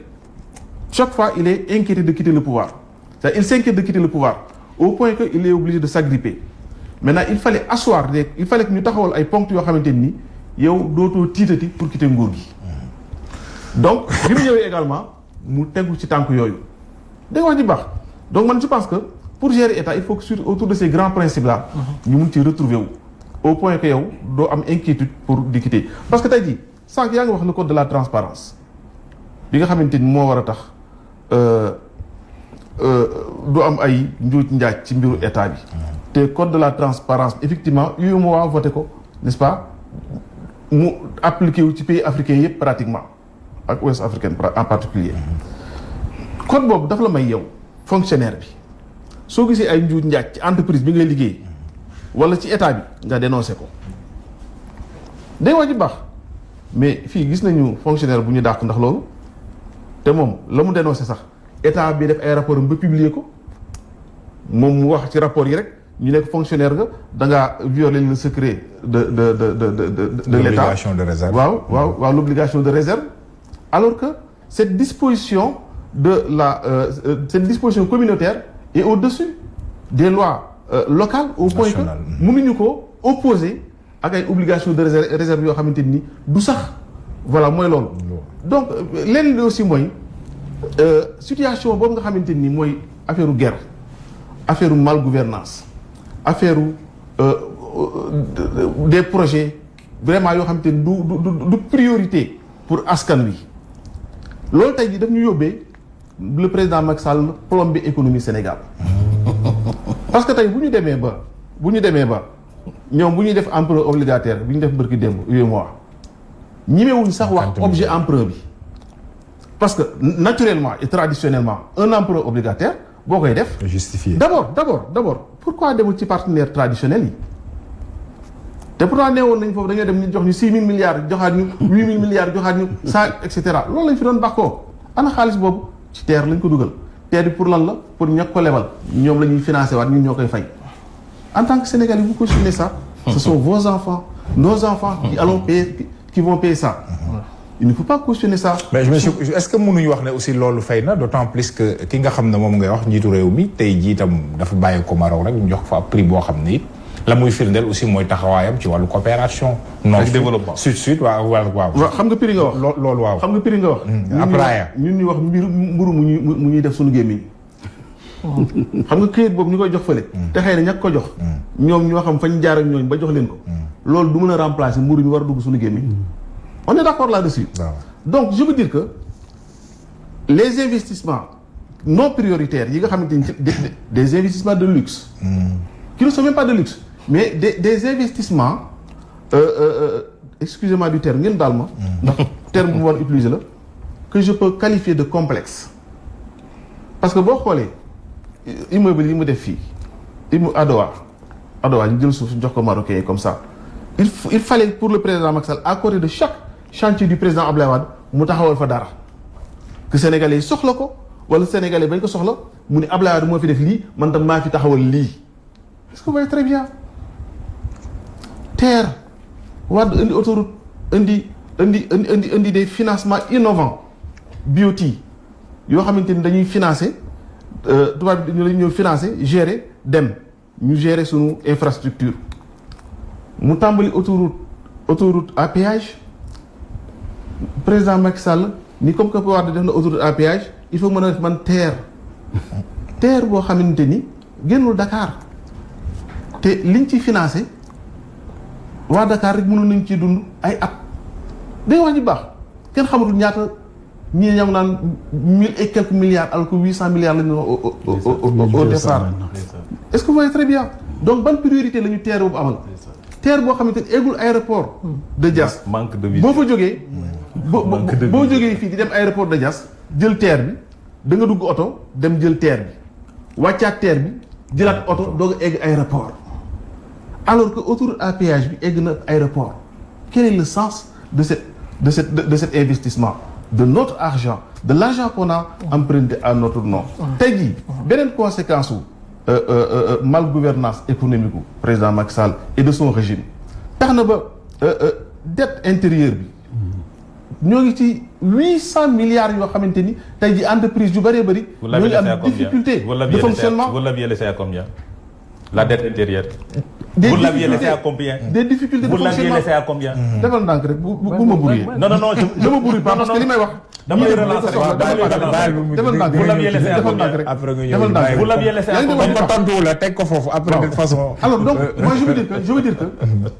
chaque fois il est inquiété de quitter le pouvoir c'est-à-dire il s'inquiète de quitter le pouvoir au point que il est obligé de s'agripper maintenant il fallait asseoir il fallait que ñu taxawal ay poncts yoo xamante ni yow dootoo tiitati pour quitter nguur gi donc bi mu ñëwee également mu tegu ci tànk yooyu da nga wax ji baax donc man je pense que pour gérer état il faut que autour de ces grands principes là ñu mun ci retrouver wu au point que yow doo am inquiétude pour di quitter parce que tey jii sànq yaa ngi wax le code de la transparence bi nga xamante ni moo war a tax du am ay njuuj njaaj ci mbiru état bi te code de la transparence effectivement UEMOA voté ko n'est-ce pas mu appliqué wu ci pays africains yëpp pratiquement ak ouest africaine en particulier code boobu dafa la may yow fonctionnaire bi soo gisee ay njuuj njaaj ci entreprise bi ngay liggéey wala ci état bi nga dénoncé ko day waa ji baax mais fii gis nañu fonctionnaire bu ñu dàq ndax loolu te moom la mu dénoncé sax état bi def ay rapport am ba publier ko moom mu wax ci rapport yi rek ñu nekk fonctionnaire nga da ngaa violer le secret de l'état. L'obligation de réserve. waaw l'obligation de réserve alors que cette disposition cette disposition communautaire est au-dessus des lois locales au point que mënuñu ko opposer ak ay obligation de réserve yoo xamante ni du sax voilà mooy loolu donc leneen li aussi mooy situation boobu nga xamante ni mooy affaire guerre affaire malgouvernance affaire des projets vraiment yoo xamante ni du priorité pour askan wi loolu tey jii daf ñu yóbbee le président Macky Sall plombé économie Sénégal parce que tey bu ñu demee ba ñoom bu ñuy def emprunt obligataire bi ñu def bërki démb UEMOA ñimewuñ sax wax objet emprunt bi parce que naturellement et traditionnellement un emprunt obligataire boo koy def justifié d'abord pourquoi demul ci partenaires traditionnels yi te pourtant neewoon nañ foofu dañoo dem ñu jox ñu 6 000 milliards joxaat ñu 8 000 milliards joxaat ñu ça et cetera loolu lañ fi doon bàkkoo ana xaalis boobu ci terre lañ ko dugal terre bi pour lan la pour ñàkk ko lebal ñoom la ñuy financé waat ñun ñoo koy fay en tant que Sénégalais vous cautionnez ça ce sont vos enfants nos enfants qui vont payer ça il ne faut pas cautionner ça. mais est-ce que mënuñu wax ne aussi loolu fay na d'autant plus que ki nga xam ne moom ngay wax njiitu réew mi tey jii itam dafa bàyyi ko Maroc rek ñu jox fa prix boo xam ne it la muy firndeel aussi mooy taxawaayam ci wàllu coopération. ak développement sud waaw. xam nga prix nga wax. loolu waaw. xam nga prix nga wax. après ñun ñu wax mburu mu ñuy def suñu gémmiñ. xam nga këyit boobu ñu koy jox fële. te xëy na ñàkk ko jox. ñoom ñoo xam fañ jaar ak ñooñ ba jox leen ko. loolu du mën a remplacer mburu ñu war a dugg suñu gémmiñ. on est d'accord là-dessus. donc je veux dire que les investissements non prioritaires yi nga xamante ni des investissements de luxe. qui ne sont même pas de luxe mais des investissements excusez-moi du terme ngeen daal ma. ndax terme bu ma war a utiliser la que je peux qualifier de complexe. parce que boo xoolee immeuble yi mu def fii Adowa ñu jël suuf jox ko Marocains yi comme ça il fallait pour le président Macky Sall à côté de chaque chantier du président Abdoulaye Wade mu taxawal fa dara que sénégalais yi soxla ko wala sénégalais bañ ko soxla mu ne Abdoulaye Wade moo fi def lii man tam maa fi taxawal lii est-ce que vous voyez très bien terre Wade indi autoroute indi des financements innovants BOT yoo xamante ni dañuy financer tubaab bi ñu lañ ñëw financer gérer dem ñu gérer sunu infrastructure mu tàmbali autoroute à péage président Macky Sall ni comme que Wade def na autoroute à péage il faut mën a def man terre boo xamante ni génnul Dakar te liñ ci financé waa Dakar rek mënoon nañ ci dund ay at day wax ji baax kenn xamatul ñaata ñii ñam naan 1000 et quelques milliards alors que 800 milliards lañu au départ est-ce que vous voyez très bien donc ban priorité la ñu terre boobu amal terre boo xamante ni eggul aéroport de Diass manque de boo fa jógee boo jógee fii di dem aéroport de Diass jël terre bi da nga dugg oto dem jël terre bi wàccaat terre bi jëlaat oto doog a egg aéroport alors que autoroute à péage bi egg na aéroport quel est le sens de cet investissement de notre argent de l'argent qu'on a emprunté à notre nom tey jii beneen conséquence u malgouvernance économique u président Macky Sall et de son régime tax na ba dette intérieure bi ñoo ngi ci 800 milliards yoo xamante ni tey jii entreprise yu bëree bëri ñoo ngi am difficulté de fonctionnement. Vous l'aviez laissé à combien? La dette intérieure. Vous l'aviez laissé à combien? Des difficultés de fonctionnement. Vous l'aviez laissé à combien? defal ndànk rek bu ma brouillé. Non, je me brouille pas parce que li may wax. damay relancer defal ndànk vous l'aviez laissé à defal ndànk rek. après nga defal ndànk ñëw Vous l'aviez laissé à yaa ngi combien? tontu la teg ko foofu après de toute façon. alors donc moi je veux dire que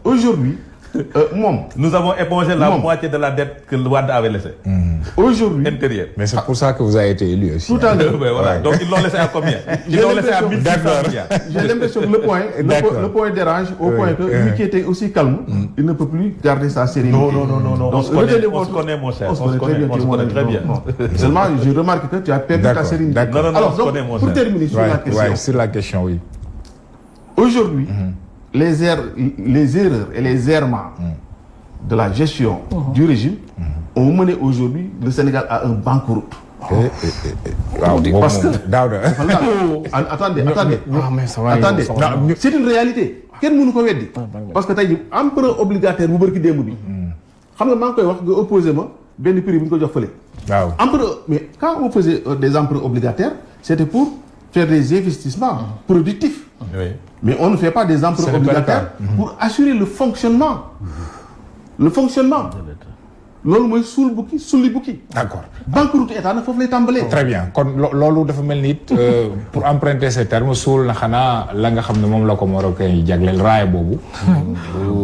aujourd'hui moom. Nous avons épongé la Moom. moitié de la dette que Wade avait laissée. Aujourd'hui, Intérieur. Mais c'est pour ça que vous avez été élu aussi. tout à l'heure, Ouais, voilà. Ouais. Donc ils l'ont laissé à combien? Ils l'ont laissé à 1600 milliards. j'ai l'impression que le point dérange au point que lui qui était aussi calme, il ne peut plus garder sa sérénité. Non. Donc, On se connaît, mon cher. On se connaît très bien. Non. Seulement, je remarque que tu as perdu ta D'accord, sérénité. d'accord. Non, Alors, on se donc, connaît, mon pour cher. terminer sur la question, Ouais, sur la question, oui. aujourd'hui, les erreurs et les errements de la gestion du régime ont mené aujourd'hui le Sénégal à un banqueroute. Waaw Parce que- Daouda. Attendez. Ah, mais ça va, Attendez. ça va. Non, c'est une réalité. Kenn mënu ko weddi. Parce que tey jii emprunt obligataire bu bërki démb bi. xam nga maa ngi koy wax nga opposé ma benn prix bu ñu ko jox fële. waaw Mais quand on faisait des emprunts obligataires, c'était pour faire des investissements productifs. Oui. Mais on ne fait pas des emprunts C'est le obligataires pour assurer le fonctionnement. Le fonctionnement. loolu mooy suul bukki sulli bukki. d'accord. banqueroute état nag foofu lay tàmbalee. Très bien kon loolu dafa mel ni it pour emprunter ces termes suul na xanaa la nga xam ne moom la ko Marocain yi jagleel raaya boobu.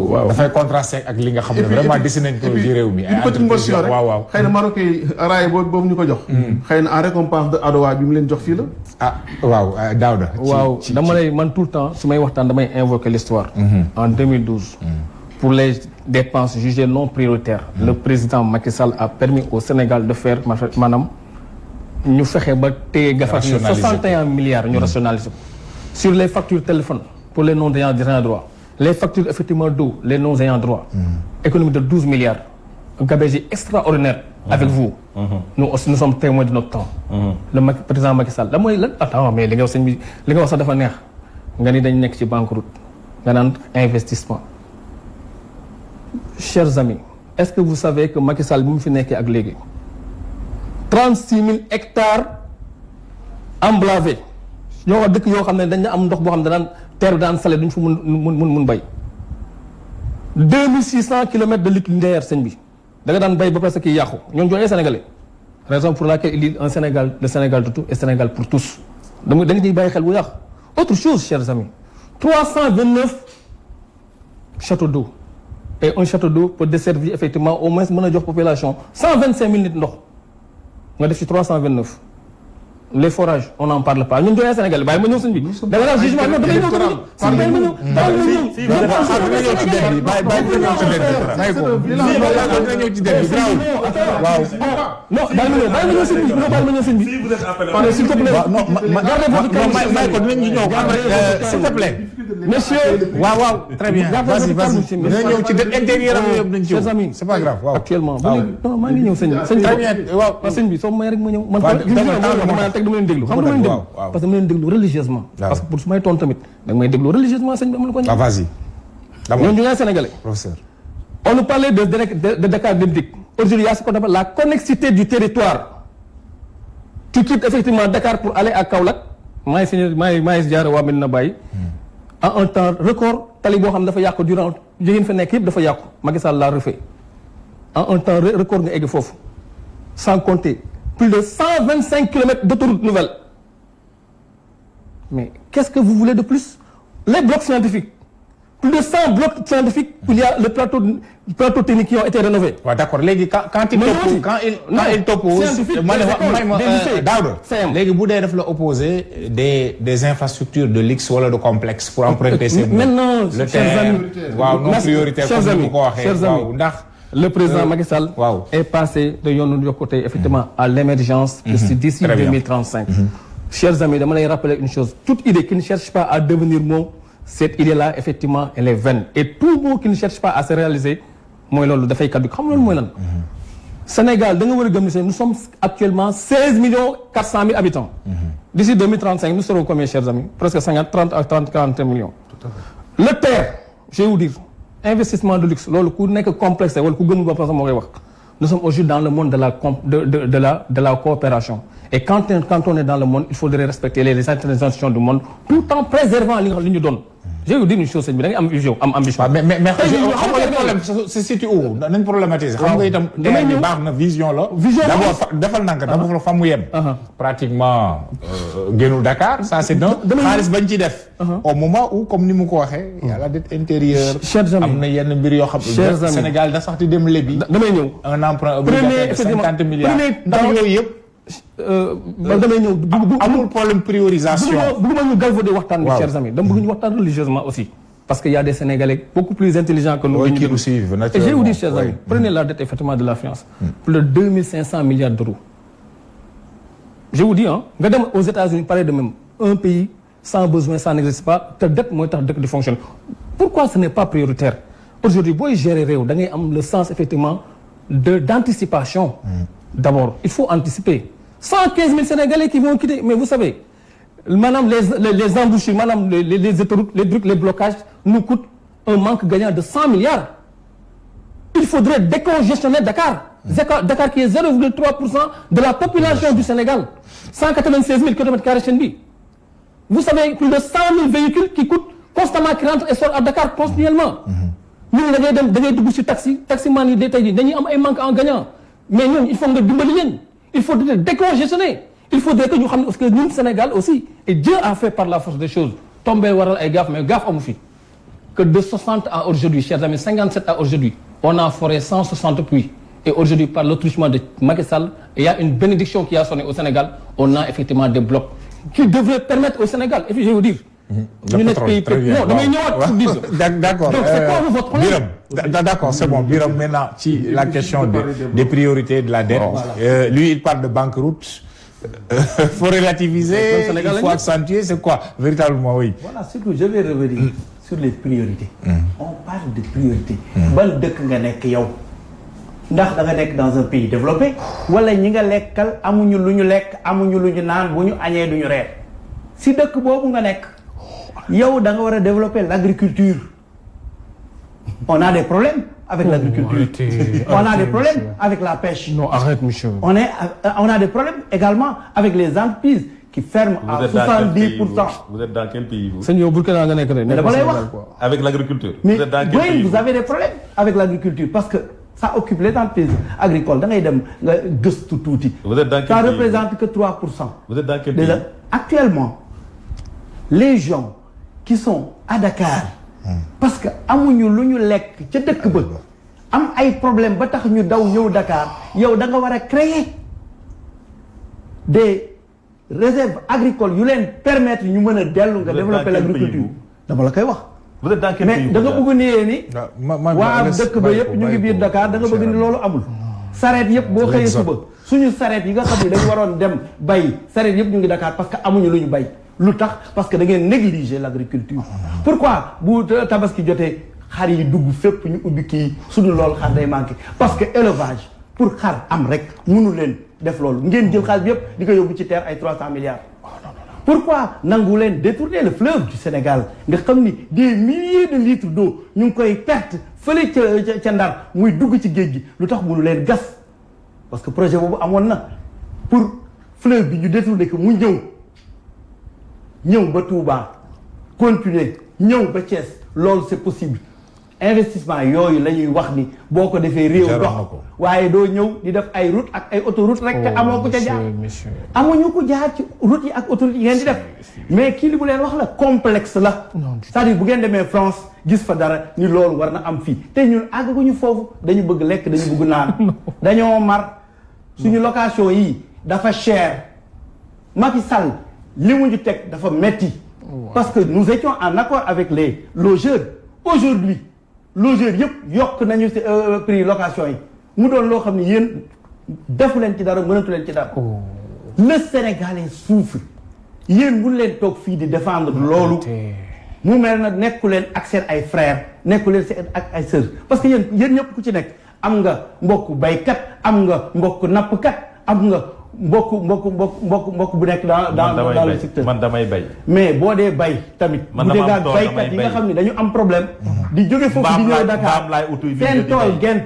waaw dafay contraster ak li nga xam ne vraiment dessiné nañ ko ci réew mi. une petite mention rek waaw. xëy na Marocain yi raaya boobu ñu ko jox. xëy na en récompense de Adowa bi mu leen jox fii la. ah waaw Daouda. waaw dama lay man tout le temps su may waxtaan damay invoquer l'histoire en 2012 pour les dépenses jugées non prioritaires le président Macky Sall a permis au Sénégal de faire maanaam ñu fexe ba téye gafak ñu 61 milliards ñu rationaliser ko sur les factures téléphone pour les non ayants droit les factures effectivement d'eau les non ayants droit économie de 12 milliards un gabegie extraordinaire avec vous nous aussi nous sommes témoins de notre temps le président Macky Sall da mooy lan attends mais li nga wax sëñ bi li nga wax sax dafa neex nga ni dañ nekk ci banqueroute nga naan investissement chers amis est-ce que vous savez que Macky Sall bi mu fi nekkee ak léegi 36 000 hectares emblavés ñoo wax dëkk yoo xam ne dañ am ndox boo xam ne danaan terre daan salé duñ fa mun bay 2600 kilomètres de linéaire sëñ bi da nga daan bay ba presque kii yàqu ñoom ñooy sénégalais raison pour laquelle il dit un Sénégal le Sénégal de tout et Sénégal pour tous da nga ciy bàyyi xel bu yàqu autre chose chers amis 329 châteaux d'eau et un château d'eau peut desservir effectivement au moins mën a jox population 125 000 nit ndox nga def ci 329 les forages on n'en parle pas ñun ñooy Sénégal bàyyi ma ñëw sëñ bi. da nga naan jugement non damay ñëw tamit. si bàyyi ma ñëw bàyyi ma ñëw. dina ñëw ci dette bi bàyyi dina ñëw ci dette bi. may ko dina ñëw ci dette bi waaw. non bàyyi ma ñëw sëñ bi non bàyyi ma ñëw sëñ bi. mais s'il te plaît. gardez votre calme. may ko dinañ ci ñëw s'il te plaît. Monsieur. waaw très bien. vas-y dina ñëw ci dette intérieure am yëpp nañ ci chers amis c'est pas grave waaw. actuellement non maa ngi ñëw sëñ bi. très bien waaw sëñ bi soo may rek ma ñëw. man dama leen déglu xam nga dama leen déglu parce que dama leen déglu religieusement parce que pour su may tontu tamit da nga may déglu religieusement sëñ bi am na ko ñëw. vas-y. ñooñu ñu ngi Sénégalais. Professeur. On nous parlait de Dakar Dem-Dikk. Aujourd'hui, il y a ce qu'on appelle la connexité du territoire. Tu quittes effectivement Dakar pour aller à Kaolack maa ngi jaar waa Medina Baye en un temps record tali boo xam ne dafa yàqu durant jigéen fa nekk yëpp dafa yàqu Macky Sall l'a refait en un temps record nga egg foofu sans compter plus de 125 kilomètres d'autoroute nouvelle mais qu'est-ce que vous voulez de plus les blocs scientifiques plus de 100 blocs scientifiques il y a le plateau technique qui ont été rénovés. waaw d'accord léegi quand il t'oppose Daouda léegi bu dee daf la opposer des infrastructures de luxe wala de complexe pour emprunter ces maintenant le terrain waaw non prioritaire comme ni ko waxee waaw ndax le président Macky Sall est passé de yoonu yokkute effectivement à l'émergence d'ici 2035. Chers amis dama lay rappeler une chose toute idée qui ne cherche pas à devenir mot cette idée-là effectivement elle est vaine et tout mot qui ne cherche pas à se réaliser mooy loolu dafay kaddu xam loolu mooy lan Sénégal da nga war a gëm ni nous sommes actuellement 16 400 000 habitants d'ici 2035 nous serons combien chers amis presque 40 millions le terre je vais vous dire investissement de luxe loolu ku nekk complexe wala ku gëmul ba parce que moo koy wax nous sommes aujourd'hui dans le monde de la coopération et quand on est dans le monde il faudrait respecter les institutions du monde tout en préservant li nga xam li ñu doon je vais vous dire une chose sëñ bi da ngay am vision am ambition. mais xam nga le problème c'est situé où nañ problématiser. xam nga itam damay ñëw baax na vision la. vision d'abord defal nanka dafa fa mu yem. pratiquement génnul Dakar ça c'est un xaalis bañ ci def. au moment où comme ni mu ko waxee. y a la dette intérieure. chers amis am na yenn mbir yoo xam. chers amis Sénégal da sax di dem lebi. damay ñëw un emprunt obligataire de 50 milliards. ndax yooyu yëpp. damay ñëw amul problème priorisation. bëgguma ñu galvauder waxtaan bi chers amis dama bëgg ñu waxtaan religieusement aussi parce qu'il y a des Sénégalais beaucoup plus intelligents que nous. qui nous suivent naturellement. Et je vais vous dire chers amis, prenez la dette effectivement de la France, plus de 2500 milliards d'euros. Je vous dis nga dem aux États-Unis pareil de même un pays sans besoin ça n'existe pas te dette mooy tax dëkk di fonctionner. Pourquoi ce n'est pas prioritaire? Aujourd'hui booy gérer réew da ngay am le sens effectivement d'anticipation. D'abord il faut anticiper 115 000 Sénégalais qui vont quitter mais vous savez maanaam les embouchures maanaam les autoroutes les trucs les blocages nous coûtent un manque gagnant de 100 milliards. Il faudrait décongestionner Dakar. Dakar qui est 0,3% de la population du Sénégal. 196 000 km² chaîne bi. Vous savez plus de 100 000 véhicules qui coûtent constamment qui rentrent et sortent à Dakar continuellement. ñun da ngay dugg ci taximan yi tey jii dañuy am ay manque en gagnant mais ñun il faut nga dimbali leen il faudrait décongestionner il faudrait que ñu xam ne parce que ñun Sénégal aussi et Dieu a fait par la force des choses tombé waral ay gaaf mais gaaf amu fi que de 60 à aujourd'hui chers amis 57 à aujourd'hui on a foré 160 puits et aujourd'hui par le truchement de Macky Sall il y a une bénédiction qui a sonné au Sénégal on a effectivement des blocs qui devraient permettre au Sénégal et puis je vais vous dire ñu nekk pays non damay ñëwaat pour dire d'accord donc c'est quoi votre problème d'accord c'est bon Birame maintenant ci la question des priorités de la dette lui il parle de banqueroute faut relativiser il faut accentuer c'est quoi véritablement oui voilà surtout je vais revenir sur les priorités on parle de priorité ban dëkk nga nekk yow ndax da nga nekk dans un pays développé wala ñi nga lekkal amuñu lu ñu lekk amuñu lu ñu naan bu ñu añee du ñu reer si dëkk boobu nga nekk yow da nga war a développer l'agriculture on a des problèmes avec l'agriculture on a des problèmes avec la pêche non arrête monsieur on a des problèmes également avec les entreprises qui ferment à 70%. Vous êtes dans quel pays vous? sëñ yow Burkina nga nekk rek mais dama lay wax avec l'agriculture. mais vous êtes dans quel pays vous avez des problèmes avec l'agriculture parce que ça occupe les entreprises agricoles da ngay dem nga gëstu tuuti. Vous êtes dans quel pays? Ça représente que 3%. Vous êtes dans quel pays? Actuellement les gens qui sont à Dakar parce que amuñu lu ñu lekk ca dëkk ba am ay problème ba tax ñu daw ñëw Dakar yow da nga war a créer des réserves agricoles yu leen permettre ñu mën a dellu nga développer l'agriculture dama la koy wax vous êtes dans quel pays mais da nga bëgg ni ni waa dëkk ba yëpp ñu ngi biir Dakar da nga bëgg ni loolu amul sareet yëpp boo xëyee suba suñu sareet yi nga xam ne dañu waroon dem bay sareet yëpp ñu ngi Dakar parce que amuñu lu ñu bay lu tax parce que da ngeen négliger l'agriculture pourquoi bu tabaski jotee xar yi dugg fépp ñu ubbi kii suñu loolu xar day manqué parce que élevage pour xar am rek mënu leen def loolu ngeen jël xaalis bi yëpp di ko yóbbu ci terre ay 300 milliards pourquoi nangu leen détourner le fleuve du Sénégal nga xam ni des milliers de litres d'eau ñu ngi koy perte fële ca Ndar muy dugg ci géej gi lu tax mënu leen gas parce que projet boobu amoon na pour fleuve bi ñu détourner ko mu ñëw ba Touba continuer ñëw ba Thiès loolu c'est possible investissement yooyu la ñuy wax ni boo ko defee réew dox waaye doo ñëw di def ay route ak ay autoroute rek te amoo ko ca jaar amuñu ko jaar ci route yi ak autoroute yi ngeen di def mais kii li bu leen wax la complexe la c'est-à-dire bu ngeen demee France gis fa dara ni loolu war na am fii te ñun àgguñu foofu dañu bëgg lekk dañu bëgg naan dañoo mar suñu location yi dafa cher Macky Sall li mu ñu teg dafa metti parce que nous étions en accord avec les logeurs aujourd'hui logeurs yëpp yokk nañu prix location yi mu doon loo xam ne yéen defu leen ci dara mënatu leen ci dara le Sénégalais souffre yéen mun leen toog fii di défendre loolu mu mel na nekku leen ak seen ay frères nekku leen seen ak ay sœurs parce que yéen ñëpp ku ci nekk am nga mbokku baykat am nga mbokku nappkat am nga mbokk bu nekk dans le secteur man damay bay mais boo dee bay tamit bu dee daal baykat yi nga xam ne dañu am problème di jóge foofu di ñëw Dakar seen tool gent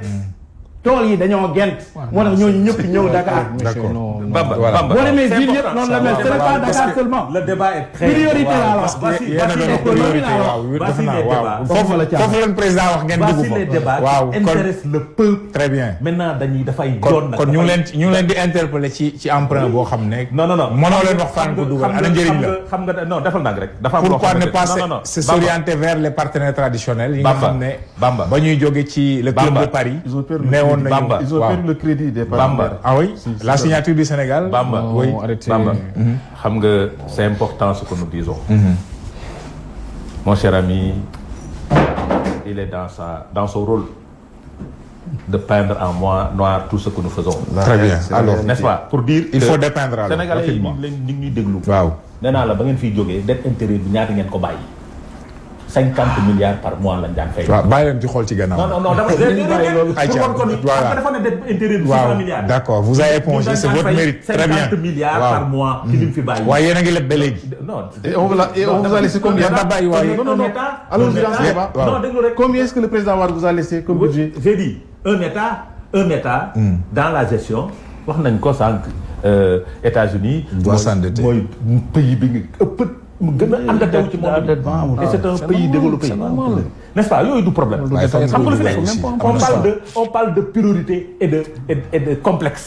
tool yi dañoo gent. moo tax ñooñu ñëpp ñëw Dakar. D'accord. Bamba Voilà. Bamba boo demee c'est ville yëpp important. noonu la mel. ce n'est pas Dakar seulement. le débat est très priorité laa wax. yéen a doon priorité waaw defe naa waaw foofu la foofu leen président wax ngeen dugg voici les débats waaw qui intéressent le peuple. très bien. maintenant dañuy dafay kon doon nag kon ñu ngi leen di interpeller ci emprunt boo xam ne. non mënoo leen wax fan ko dugal ana njëriñ la. xam nga non defal nag rek. dafa am loo pourquoi xamante ne pas non s'orienter vers les partenaires traditionnels yi nga Bamba. xam ne Bamba. ba ñuy jóge ci le club de Paris Ils ont perdu neewoon le nañu crédit. Ils ont waaw. perdu le crédit des Bamba. partenaires. Ah oui la signature du Sénégal Bamba oui arrêté. Bamba xam nga c'est important ce que nous disons. Mon cher ami, il est dans son rôle de peindre en noir tout ce que nous faisons. très bien alors N'est-ce pas pour dire il que faut dépeindre alors Sénégalais yi rapidement ñu ngi ñuy déglu. waaw nee naa la ba ngeen fiy jógee dette intérieure bi ñaata ngeen ko bàyyi 50 milliards par mois lañ daan fay. waaw bàyyi leen di xool ci gannaaw non dama bàyyi loolu ayca voilà dafa ne dette intérieure bi 600 waaw milliards. d'accord vous avez épongé c'est votre mérite très bien 50 milliards waaw. par mois ci lim fi bàyyi. waaye yéen a ngi leb ba léegi non Et on vous a laissé combien? Yéen a bàyyi waaye Non. Allons-y dans ce débat. waaw. non déglu rek. Combien est-ce que le président Wade vous a laissé comme budget? J'ai dit un état dans la gestion wax nañ ko sànq États-Unis Doit s'endetter. mooy pays bi nga ëpp mu gën a endetté ci monde bi. Et c'est un pays développé n'est-ce pas yooyu du problème. waaye xam nga lu fi aussi nekk am na solo. on parle de priorité et de complexe.